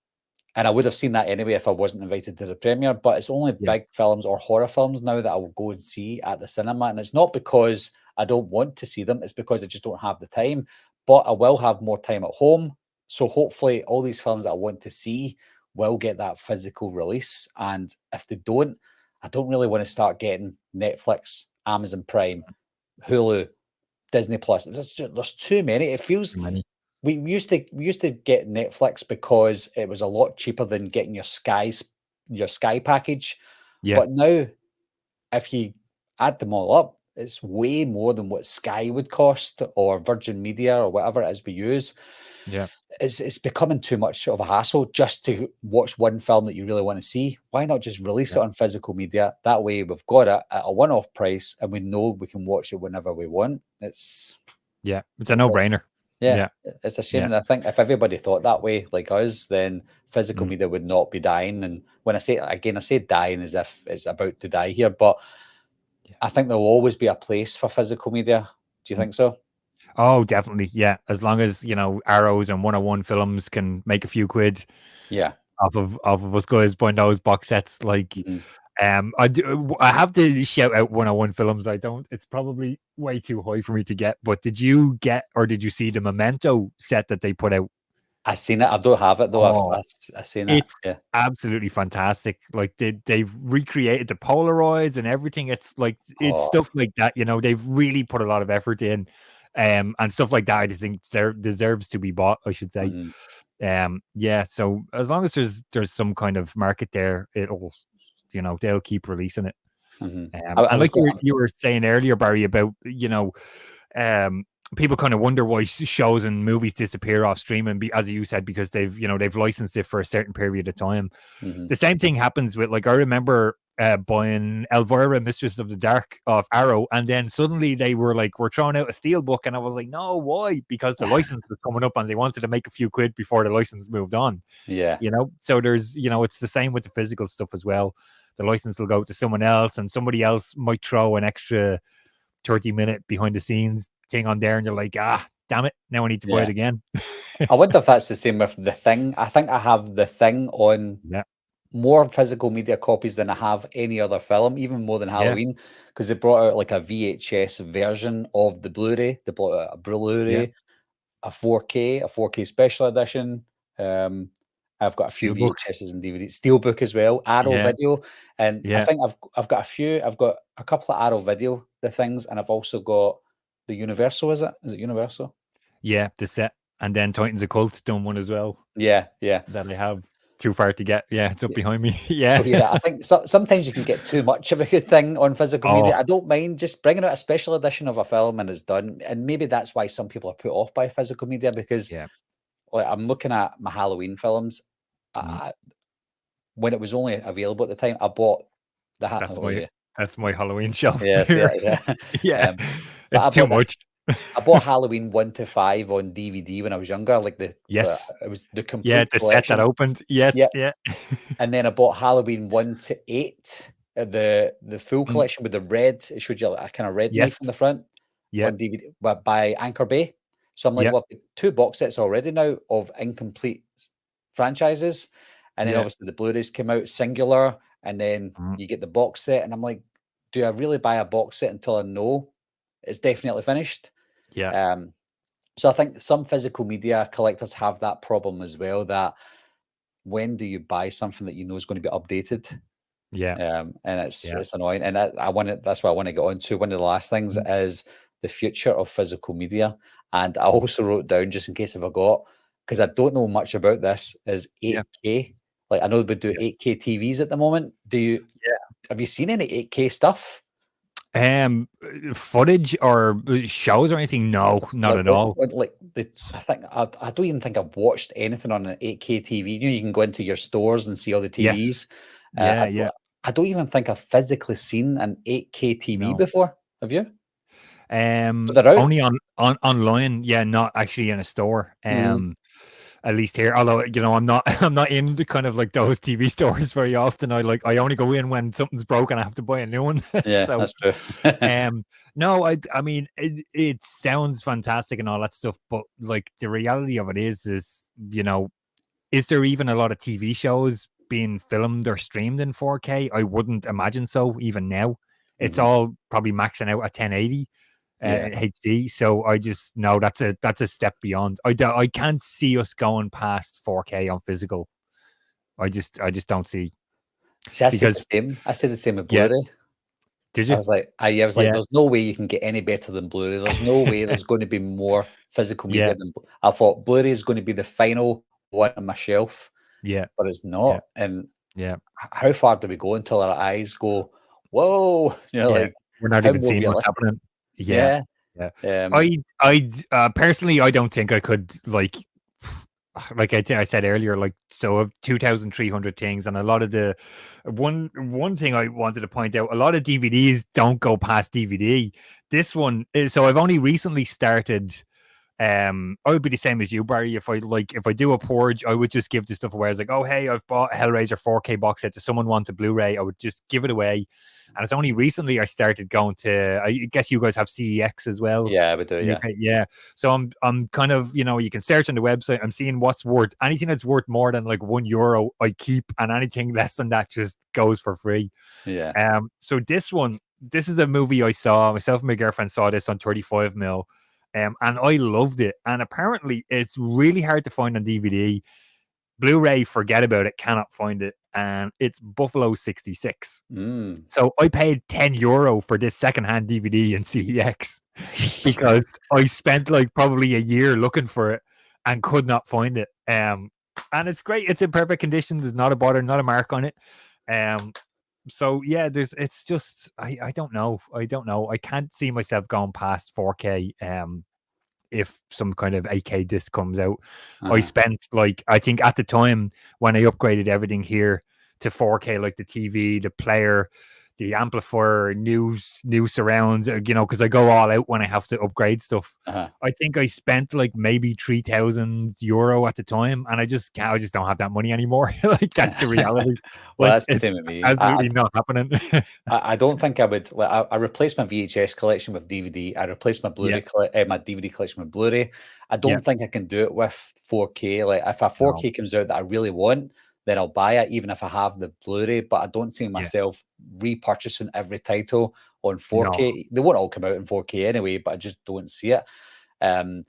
and I would have seen that anyway if I wasn't invited to the premiere. But it's only yeah, big films or horror films now that I will go and see at the cinema. And it's not because I don't want to see them, it's because I just don't have the time. But I will have more time at home. So hopefully, all these films that I want to see will get that physical release. And if they don't, I don't really want to start getting Netflix, Amazon Prime, Hulu, Disney Plus. There's too many. It feels too many. we used to get Netflix because it was a lot cheaper than getting your Sky package. Yeah, But now, if you add them all up, it's way more than what Sky would cost or Virgin Media or whatever it is we use. Yeah. It's becoming too much of a hassle just to watch one film that you really want to see. Why not just release Yeah. it on physical media? That way we've got it at a one-off price and we know we can watch it whenever we want. It's Yeah. It's a it's a, no-brainer. yeah, Yeah. it's a shame. Yeah. And I think if everybody thought that way, like us, then physical Mm. media would not be dying. And when I say again, I say dying as if it's about to die here, but Yeah. I think there'll always be a place for physical media. Do you Mm. think so? Oh, definitely. Yeah. As long as, Arrows and 101 Films can make a few quid Yeah. off of us guys buying those box sets, like, Mhm. I have to shout out 101 Films. I don't. It's probably way too high for me to get. But did you get or did you see the Memento set that they put out? I've seen it. I don't have it though. Oh, I've seen it. it's Yeah. absolutely fantastic. Like they've recreated the Polaroids and everything. It's like it's Oh. stuff like that. They've really put a lot of effort in, and stuff like that. I just think deserves to be bought, I should say. Mhm. Yeah. So as long as there's some kind of market there, they'll keep releasing it. Mhm. I And was like going. you were saying earlier, Barry, about um, people kind of wonder why shows and movies disappear off streaming, as you said, because they've licensed it for a certain period of time. Mhm. The same thing happens with, like, I remember buying Elvira, Mistress of the Dark off Arrow, and then suddenly they were like, we're throwing out a steelbook, and I was like, no, why? Because the license was coming up and they wanted to make a few quid before the license moved on. Yeah. So there's, it's the same with the physical stuff as well. The license will go to someone else, and somebody else might throw an extra 30-minute behind the scenes thing on there, and you're like, damn it, now I need to buy it Yeah. again. I wonder if that's the same with The Thing. I think I have The Thing on Yeah. more physical media copies than I have any other film, even more than Yeah. Halloween, because they brought out like a VHS version of the Blu-ray. They brought out a Yeah. Blu-ray, a 4K special edition. Um, I've got a few Steelbook. VHSs and DVDs, Steelbook as well, Arrow Yeah. Video, and I Yeah. think I've got a few. I've got a couple of Arrow Video the things, and I've also got the Universal. Is it? Is it Universal? Yeah. The set. And then Titans of Cult done one as well Yeah, yeah. that I have too far to get. Yeah. It's up Yeah. behind me. So Yeah. yeah, I think sometimes you can get too much of a good thing on physical media. Oh, I don't mind just bringing out a special edition of a film and it's done. And maybe that's why some people are put off by physical media because, yeah. like, I'm looking at my Halloween films. Mm. When it was only available at the time, I bought the That's oh my yeah, that's my Halloween shelf yes, yeah, there. yeah. Yeah. But It's too much. I bought Halloween 1 to 5 on DVD when I was younger. Like Yes. it was the Yeah, complete the set that collection. opened. Yes. Yeah, Yeah. and then I bought Halloween 1 to 8, the full Mm. collection with the red. It showed you a kind of red knife Yes. on the front Yeah. on DVD, but by Anchor Bay. So I'm like, Yeah. well, I've got 2 box sets already now of incomplete franchises, and then Yeah. obviously the Blu-rays came out singular, and then Mm. you get the box set, and I'm like, do I really buy a box set until I know it's definitely finished? Yeah. Um, so I think some physical media collectors have that problem as well, that when do you buy something that you know is going to be updated? Yeah. And Yeah. it's annoying. And I want to, that's what I want to get on to. One of the last things Mm. is the future of physical media. And I Mm. also wrote down, just in case I forgot, because I don't know much about this, is Yeah. 8K. Like I know we do Yes. 8K TVs at the moment. Have you seen any 8K stuff? Footage or shows or anything? No, not Like at all. like I think I don't even think I've watched anything on an 8K TV. You know, you can go into your stores and see all the Yes. TVs. Yeah, yeah. I don't even think I've physically seen an 8K TV No. before. Have you? But they're out. Only online, yeah, not actually in a store. Mhm. At least here. Although, I'm not I'm not in the kind of like those TV stores very often. I only go in when something's broken, I have to buy a new one. Yeah, So that's true. no, I mean it sounds fantastic and all that stuff, but like the reality of it is there even a lot of TV shows being filmed or streamed in 4K? I wouldn't imagine so even now. It's Mhm. all probably maxing out at 1080 Yeah. HD. So I just no, that's a step beyond. I can't see us going past 4K on physical. I just don't see See, I said the because same. I said the same with yeah, Blu-ray. did you? I was like, Yeah, there's no way you can get any better than Blu-ray. There's no way there's going to be more physical yeah, media than I thought Blu-ray is going to be the final one on my shelf, yeah, but it's yeah, not. And yeah, how far do we go until our eyes go, whoa? yeah. Like, We're not how even more seeing what's realistic. happening. Yeah, Yeah. yeah. Um, I personally, I don't think I could like I said earlier, like so of 2,300 things, and a lot of the one thing I wanted to point out, a lot of DVDs don't go past DVD. This one is so I've only recently started. I would be the same as you, Barry. If I do a purge, I would just give the stuff away. I was like, oh hey, I've bought Hellraiser 4K box set. Does someone want a Blu-ray? I would just give it away. And it's only recently I started going to. I guess you guys have CEX as well. yeah, we do. In Yeah. UK. Yeah. So I'm kind of you can search on the website. I'm seeing what's worth anything that's worth more than like €1 I keep, and anything less than that just goes for free. Yeah. So this is a movie I saw. Myself and my girlfriend saw this on 35mm. And I loved it. And apparently, it's really hard to find on DVD. Blu-ray, forget about it. Cannot find it. And it's Buffalo 66. Mm. So I paid €10 for this secondhand DVD in CEX because I spent like probably a year looking for it and could not find it. And it's great. It's in perfect condition. There's not a bother, not a mark on it. So yeah, it's just I don't know. I can't see myself going past 4K if some kind of 8K disc comes out. I spent like I think at the time when I upgraded everything here to 4K, like the TV, the player, the amplifier, new surrounds, because I go all out when I have to upgrade stuff. I think I spent like maybe €3,000 at the time, and I just don't have that money anymore. Like that's the reality. Well, Like that's the it's same with me. absolutely not happening. I don't think I would. Like, I replaced my VHS collection with DVD. I replaced my Yeah, Blu-ray, my DVD collection with Blu-ray. I yeah, don't think I can do it with 4K. Like, if a no, 4K comes out that I really want, then I'll buy it, even if I have the Blu-ray. But I don't see yeah, myself repurchasing every title on no, 4K. They won't all come out in 4K anyway, but I just don't see it. Um,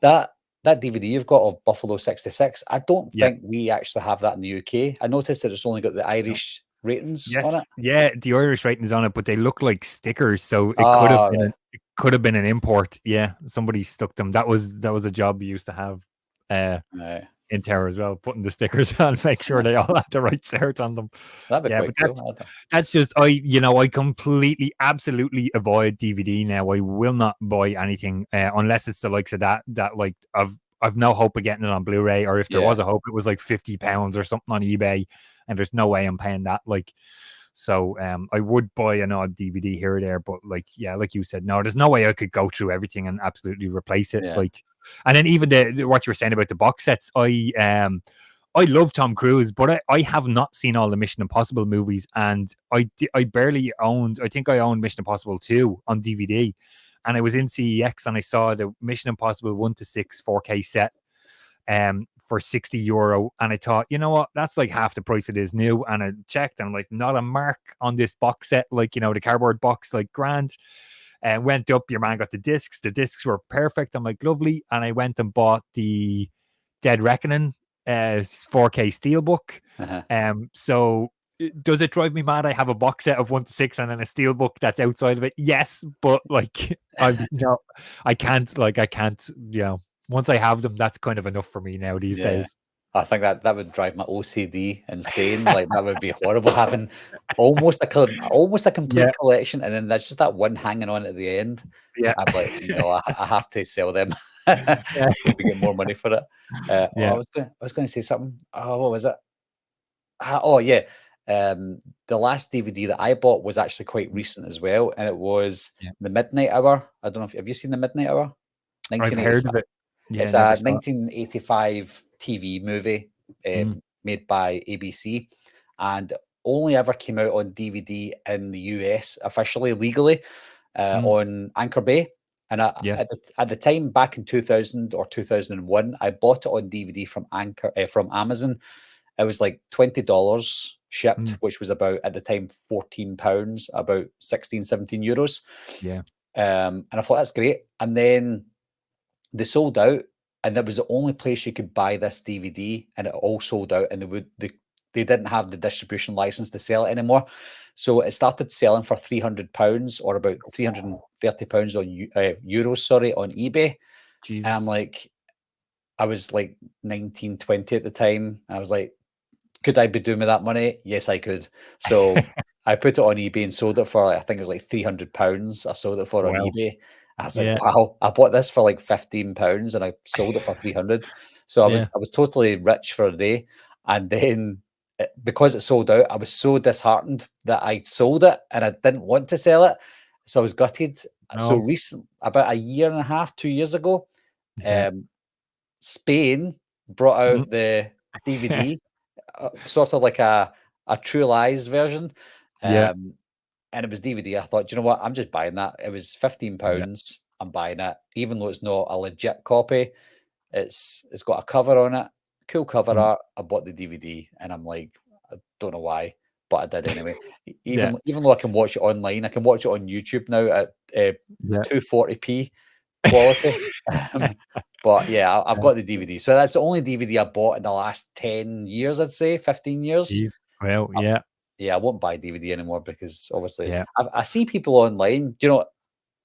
that that DVD you've got of Buffalo 66, I don't yeah. think we actually have that in the UK. I noticed that it's only got the No. Irish ratings Yes, on it. yeah, the Irish ratings on it, but they look like stickers, so Ah, right. it could have been an import. Yeah, somebody stuck them. That was a job we used to have Right. in Terror as well, putting the stickers on, make sure they all had the right cert on them. That'd be Yeah, quite but cool. I don't- that's just I completely, absolutely avoid DVD now. I will not buy anything unless it's the likes of that like I've no hope of getting it on Blu-ray, or if there Yeah, was a hope, it was like £50 or something on eBay, and there's no way I'm paying that. Like, so I would buy an odd DVD here or there, but like yeah, like you said, no, there's no way I could go through everything and absolutely replace it. yeah, Like, and then even what you were saying about the box sets, I love Tom Cruise, but I have not seen all the Mission Impossible movies, and I barely owned. I think I owned Mission Impossible 2 on DVD, and I was in CEX and I saw the Mission Impossible 1 to 6 4K set for €60, and I thought, you know what, that's like half the price it is new. And I checked, and I'm like, not a mark on this box set, like the cardboard box, like grand. And went up, your man got the discs. The discs were perfect. I'm like, lovely. And I went and bought the Dead Reckoning 4K steelbook. uh-huh. So does it drive me mad? I have a box set of 1 to 6 and then a steelbook that's outside of it. Yes, but like I can't. Once I have them, that's kind of enough for me now these Yeah. days. I think that would drive my OCD insane. Like that would be horrible having almost a complete Yeah, collection, and then there's just that one hanging on at the end. yeah, I'm like, no, I have to sell them. Maybe get more money for it. yeah, I was going to say something. Oh, what was it? Oh yeah. The last DVD that I bought was actually quite recent as well, and it was yeah. The Midnight Hour. I don't know if have you seen The Midnight Hour? I've heard of 1985. it. Yeah, It's never a saw it. 1985 TV movie Mm, made by ABC, and only ever came out on DVD in the US officially, legally, mm, on Anchor Bay. And yeah. at the time, back in 2000 or 2001, I bought it on DVD from from Amazon. It was like $20 shipped, Mm, which was about at the time £14, about 16, €17. yeah. And I thought that's great. And then they sold out, and that was the only place you could buy this DVD, and it all sold out, and they didn't have the distribution license to sell it anymore. So it started selling for £300 or about £330 on euros, sorry, on eBay. And I'm Jesus. like, I was like 19, 20 at the time. And I was like, could I be doing with that money? Yes, I could. So I put it on eBay and sold it for, like, I think it was like £300. I sold it for on Wow. eBay. I was like, Yeah. wow, I bought this for like £15 and I sold it for 300. So Yeah. I was totally rich for a day. And then because it sold out, I was so disheartened that I sold it and I didn't want to sell it. So I was gutted. So No. recent, about a year and a half, 2 years ago, Yeah. um, Spain brought Mhm. out the DVD, sort of like a True Lies version. Yeah. Um, and it was DVD. I thought, "Do you know what? I'm just buying that." It was Yeah. £15. I'm buying it, even though it's not a legit copy. It's got a cover on it, cool cover Mm. art. I bought the DVD, and I'm like, I don't know why, but I did anyway. Yeah. Even though I can watch it online, I can watch it on YouTube now at Yeah. 240p quality. But yeah, I've got the DVD. So that's the only DVD I bought in the last 10 years, I'd say, 15 years. Jeez. Well, Uh, yeah. yeah, I won't buy DVD anymore because obviously Yeah. I see people online,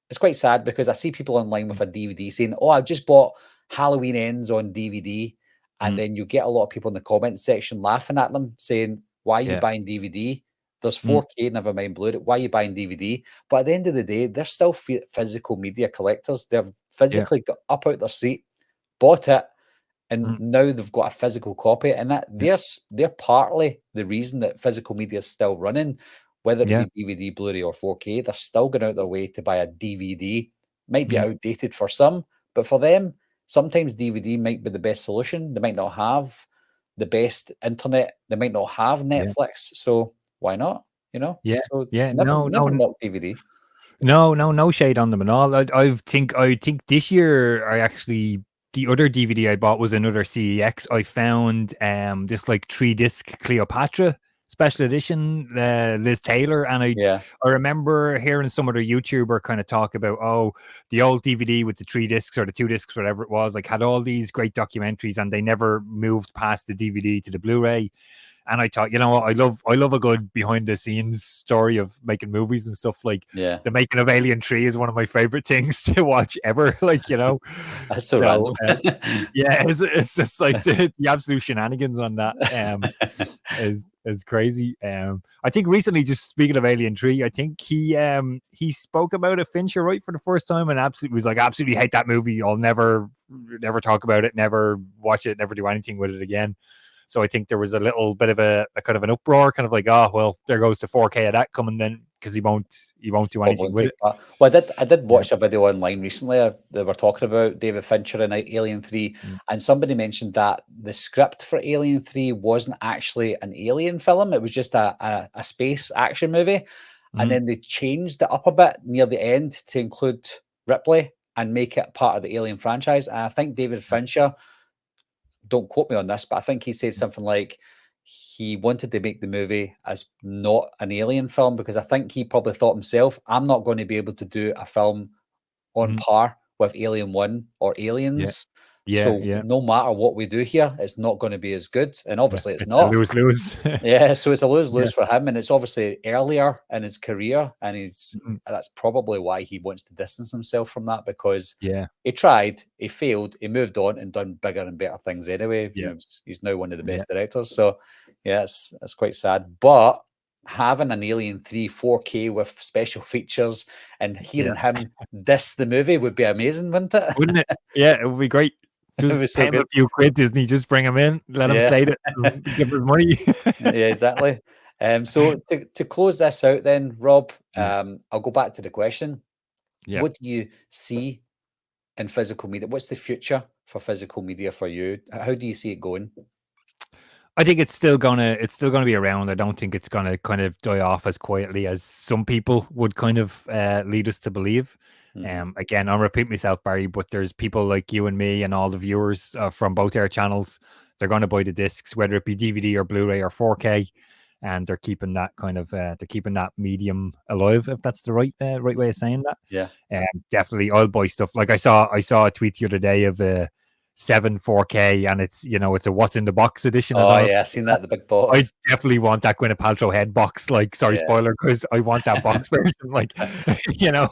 it's quite sad because I see people online with Mm. a DVD saying, "Oh, I just bought Halloween Ends on DVD," and Mm. then you get a lot of people in the comment section laughing at them saying, "Why are you Yeah. buying DVD? There's Mm. 4K, never mind Blu-ray. Why are you buying DVD?" But at the end of the day, they're still physical media collectors. They've Yeah. physically got up out their seat, bought it, and Mm. now they've got a physical copy, and that Yeah. they're partly the reason that physical media is still running, whether it Yeah. be DVD, Blu-ray, or 4K. They're still going out their way to buy a DVD. Might be Mm. outdated for some, but for them, sometimes DVD might be the best solution. They might not have the best internet. They might not have Yeah. Netflix, so why not? Yeah. So Yeah. never No, never no, knock DVD. no shade on them at all. I think this year I actually the other DVD I bought was another CEX. I found this like 3-disc Cleopatra special edition, Liz Taylor, and Yeah, I remember hearing some other YouTuber kind of talk about, oh, the old DVD with the 3 discs or the 2 discs, whatever it was, like had all these great documentaries and they never moved past the DVD to the Blu-ray. And I thought, you know what, I love a good behind the scenes story of making movies and stuff. Like yeah. the making of Alien 3 is one of my favorite things to watch ever. Like, That's so so random. yeah, it's just like the absolute shenanigans on that is crazy. I think recently, just speaking of Alien 3, I think he spoke about it, Fincher, right, for the first time, and absolutely was like, absolutely hate that movie. I'll never talk about it, never watch it, never do anything with it again. So I think there was a little bit of a kind of an uproar, kind of like, oh well, there goes the 4K of that coming then, because he won't do What anything won't with take it. part. Well, I did Yeah. watch a video online recently. They were talking about David Fincher and Alien 3, Mm. and somebody mentioned that the script for Alien 3 wasn't actually an alien film. It was just a space action movie. And Mhm. then they changed it up a bit near the end to include Ripley and make it part of the Alien franchise. And I think David Fincher, don't quote me on this, but I think he said something like he wanted to make the movie as not an alien film because I think he probably thought himself, I'm not going to be able to do a film on Mhm. par with Alien 1 or Yeah. Aliens. Yeah. So Yeah. no matter what we do here, it's not going to be as good. And Yeah. obviously it's It's a not. lose-lose. Yeah, so it's a Yeah. lose-lose for him, and it's obviously earlier in his career, and Mhm. that's probably why he wants to distance himself from that because Yeah. he tried, he failed, he moved on and done bigger and better things anyway. Yeah. He's now one of the Yeah. best directors. So yeah, it's quite sad. But having an Alien 3 4K with special features and Yeah. hearing him diss the movie would be amazing, wouldn't it? Wouldn't it? Yeah, it would be great. It Just was so pay him a good. few quid, Disney. Just bring him in, let him Yeah. slate it, give us money. Yeah, exactly. So to close this out then, Rob, Yeah. I'll go back to the question. Yeah. What do you see in physical media? What's the future for physical media for you? How do you see it going? I think it's still gonna be around. I don't think it's gonna kind of die off as quietly as some people would kind of lead us to believe. Mhm. Again, I'll repeat myself, Barry, but there's people like you and me and all the viewers from both our channels. They're going to buy the discs, whether it be DVD or Blu-ray or 4K, and they're keeping that medium alive, if that's the right way of saying that. Yeah. Definitely, I'll buy stuff. Like I saw a tweet the other day of a 4K, and it's a what's in the box edition. I Oh don't know if yeah, I've seen that. that, the big I box. definitely want that Gwyneth Paltrow head box. Like, sorry, Yeah. spoiler, because I want that box version. Like, you know.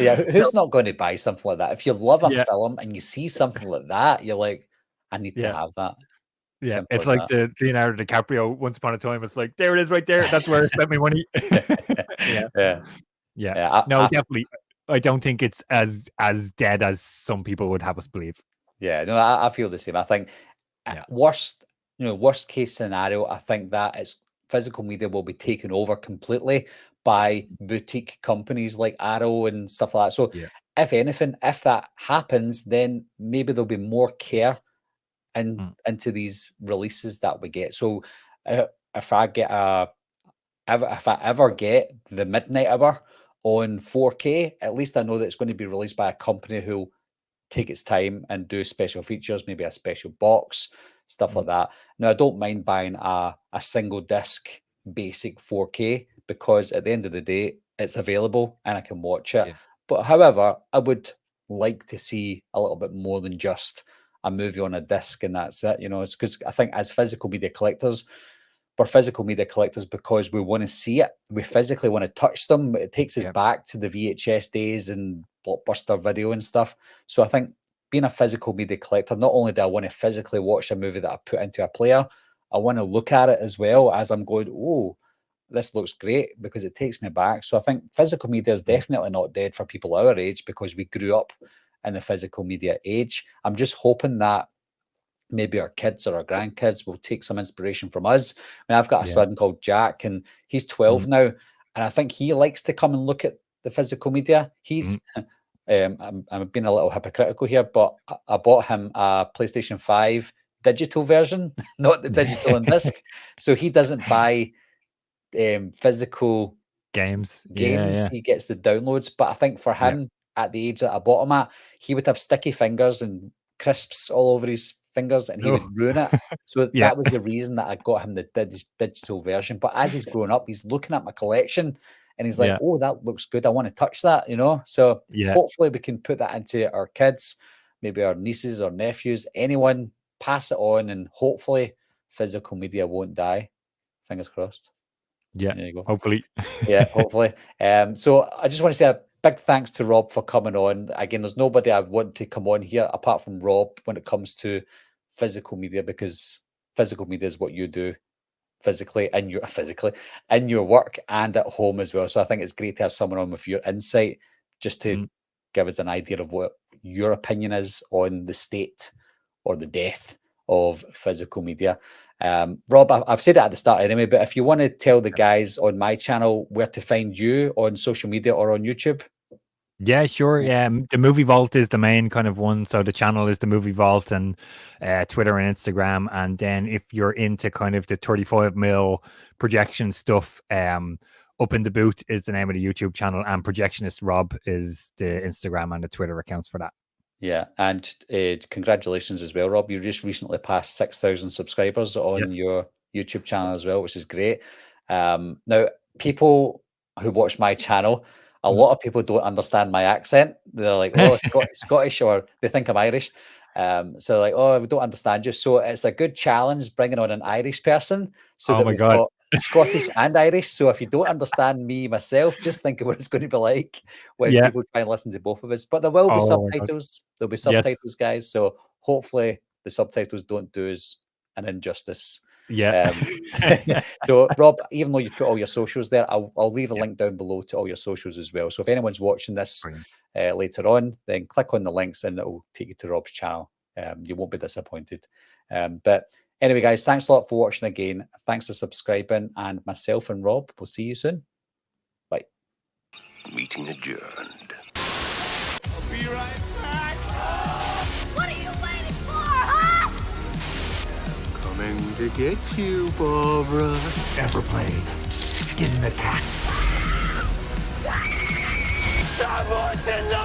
Yeah, So who's not going to buy something like that? If you love a yeah, film and you see something like that, you're like, I need to yeah. have that. Yeah, Simple it's as like that. the Leonardo DiCaprio Once Upon a Time. It's like, there it is right there. That's where I spent my money. Yeah. Yeah. Yeah. Yeah. No, definitely. I don't think it's as dead as some people would have us believe. Yeah, no, I feel the same. I think Yeah. worst case scenario, I think that it's physical media will be taken over completely by boutique companies like Arrow and stuff like that. So Yeah. if anything, if that happens, then maybe there'll be more care into these releases that we get. So if I get if I ever get the Midnight Hour on 4K, at least I know that it's going to be released by a company who take its time and do special features, maybe a special box, stuff like that. Now, I don't mind buying a single disc basic 4K because at the end of the day, it's available and I can watch it. Yeah. But however, I would like to see a little bit more than just a movie on a disc and that's it. It's because I think as physical media collectors, we're physical media collectors because we want to see it. We physically want to touch them. It takes us Yeah. back to the VHS days and Blockbuster video and stuff. So I think being a physical media collector, not only do I want to physically watch a movie that I put into a player, I want to look at it as well as I'm going, oh, this looks great because it takes me back. So I think physical media is definitely not dead for people our age because we grew up in the physical media age. I'm just hoping that maybe our kids or our grandkids will take some inspiration from us. I mean, I've got a Yeah. son called Jack, and he's 12 now, and I think he likes to come and look at the physical media. He's, I'm being a little hypocritical here, but I bought him a PlayStation 5 digital version, not the digital and disc. So he doesn't buy physical games. games. Yeah. He gets the downloads, but I think for him, at the age that I bought him at, he would have sticky fingers and crisps all over his fingers, and he would ruin it. So Yeah. that was the reason that I got him the digital version. But as he's grown up, he's looking at my collection, and he's like, Yeah. "Oh, that looks good. I want to touch that." So Yeah. hopefully we can put that into our kids, maybe our nieces or nephews, anyone. Pass it on, and hopefully physical media won't die. Fingers crossed. Yeah. There you go. Hopefully. Yeah, hopefully. So I just want to say a big thanks to Rob for coming on. Again, there's nobody I want to come on here apart from Rob when it comes to physical media, because physical media is what you do physically in your work and at home as well. So I think it's great to have someone on with your insight just to give us an idea of what your opinion is on the state or the death of physical media. Rob, I've said it at the start anyway, but if you want to tell the guys on my channel where to find you on social media or on YouTube. Yeah, sure. The Movie Vault is the main kind of one. So the channel is the Movie Vault, and Twitter and Instagram. And then if you're into kind of the 35mm projection stuff, Up in the Boot is the name of the YouTube channel, and Projectionist Rob is the Instagram and the Twitter accounts for that. Yeah, and congratulations as well, Rob. You just recently passed 6,000 subscribers on your YouTube channel as well, which is great. Now, people who watch my channel, a lot of people don't understand my accent. They're like, oh, Scottish, or they think I'm Irish. So like, oh, we don't understand you. So it's a good challenge bringing on an Irish person so that we've got Scottish and Irish. So if you don't understand me myself, just think of what it's going to be like when people try and listen to both of us. But there will be subtitles. There'll be subtitles, guys. So hopefully the subtitles don't do us an injustice. So Rob, even though you put all your socials there, I'll leave a link down below to all your socials as well. So if anyone's watching this later on, then click on the links and it will take you to Rob's channel. You won't be disappointed. But anyway, guys, thanks a lot for watching again. Thanks for subscribing, and myself and Rob will see you soon. Bye. Meeting adjourned. I'll be right back. What are you waiting for, huh? Coming to get you, Barbara. Ever played Skin the Cat? Someone to know!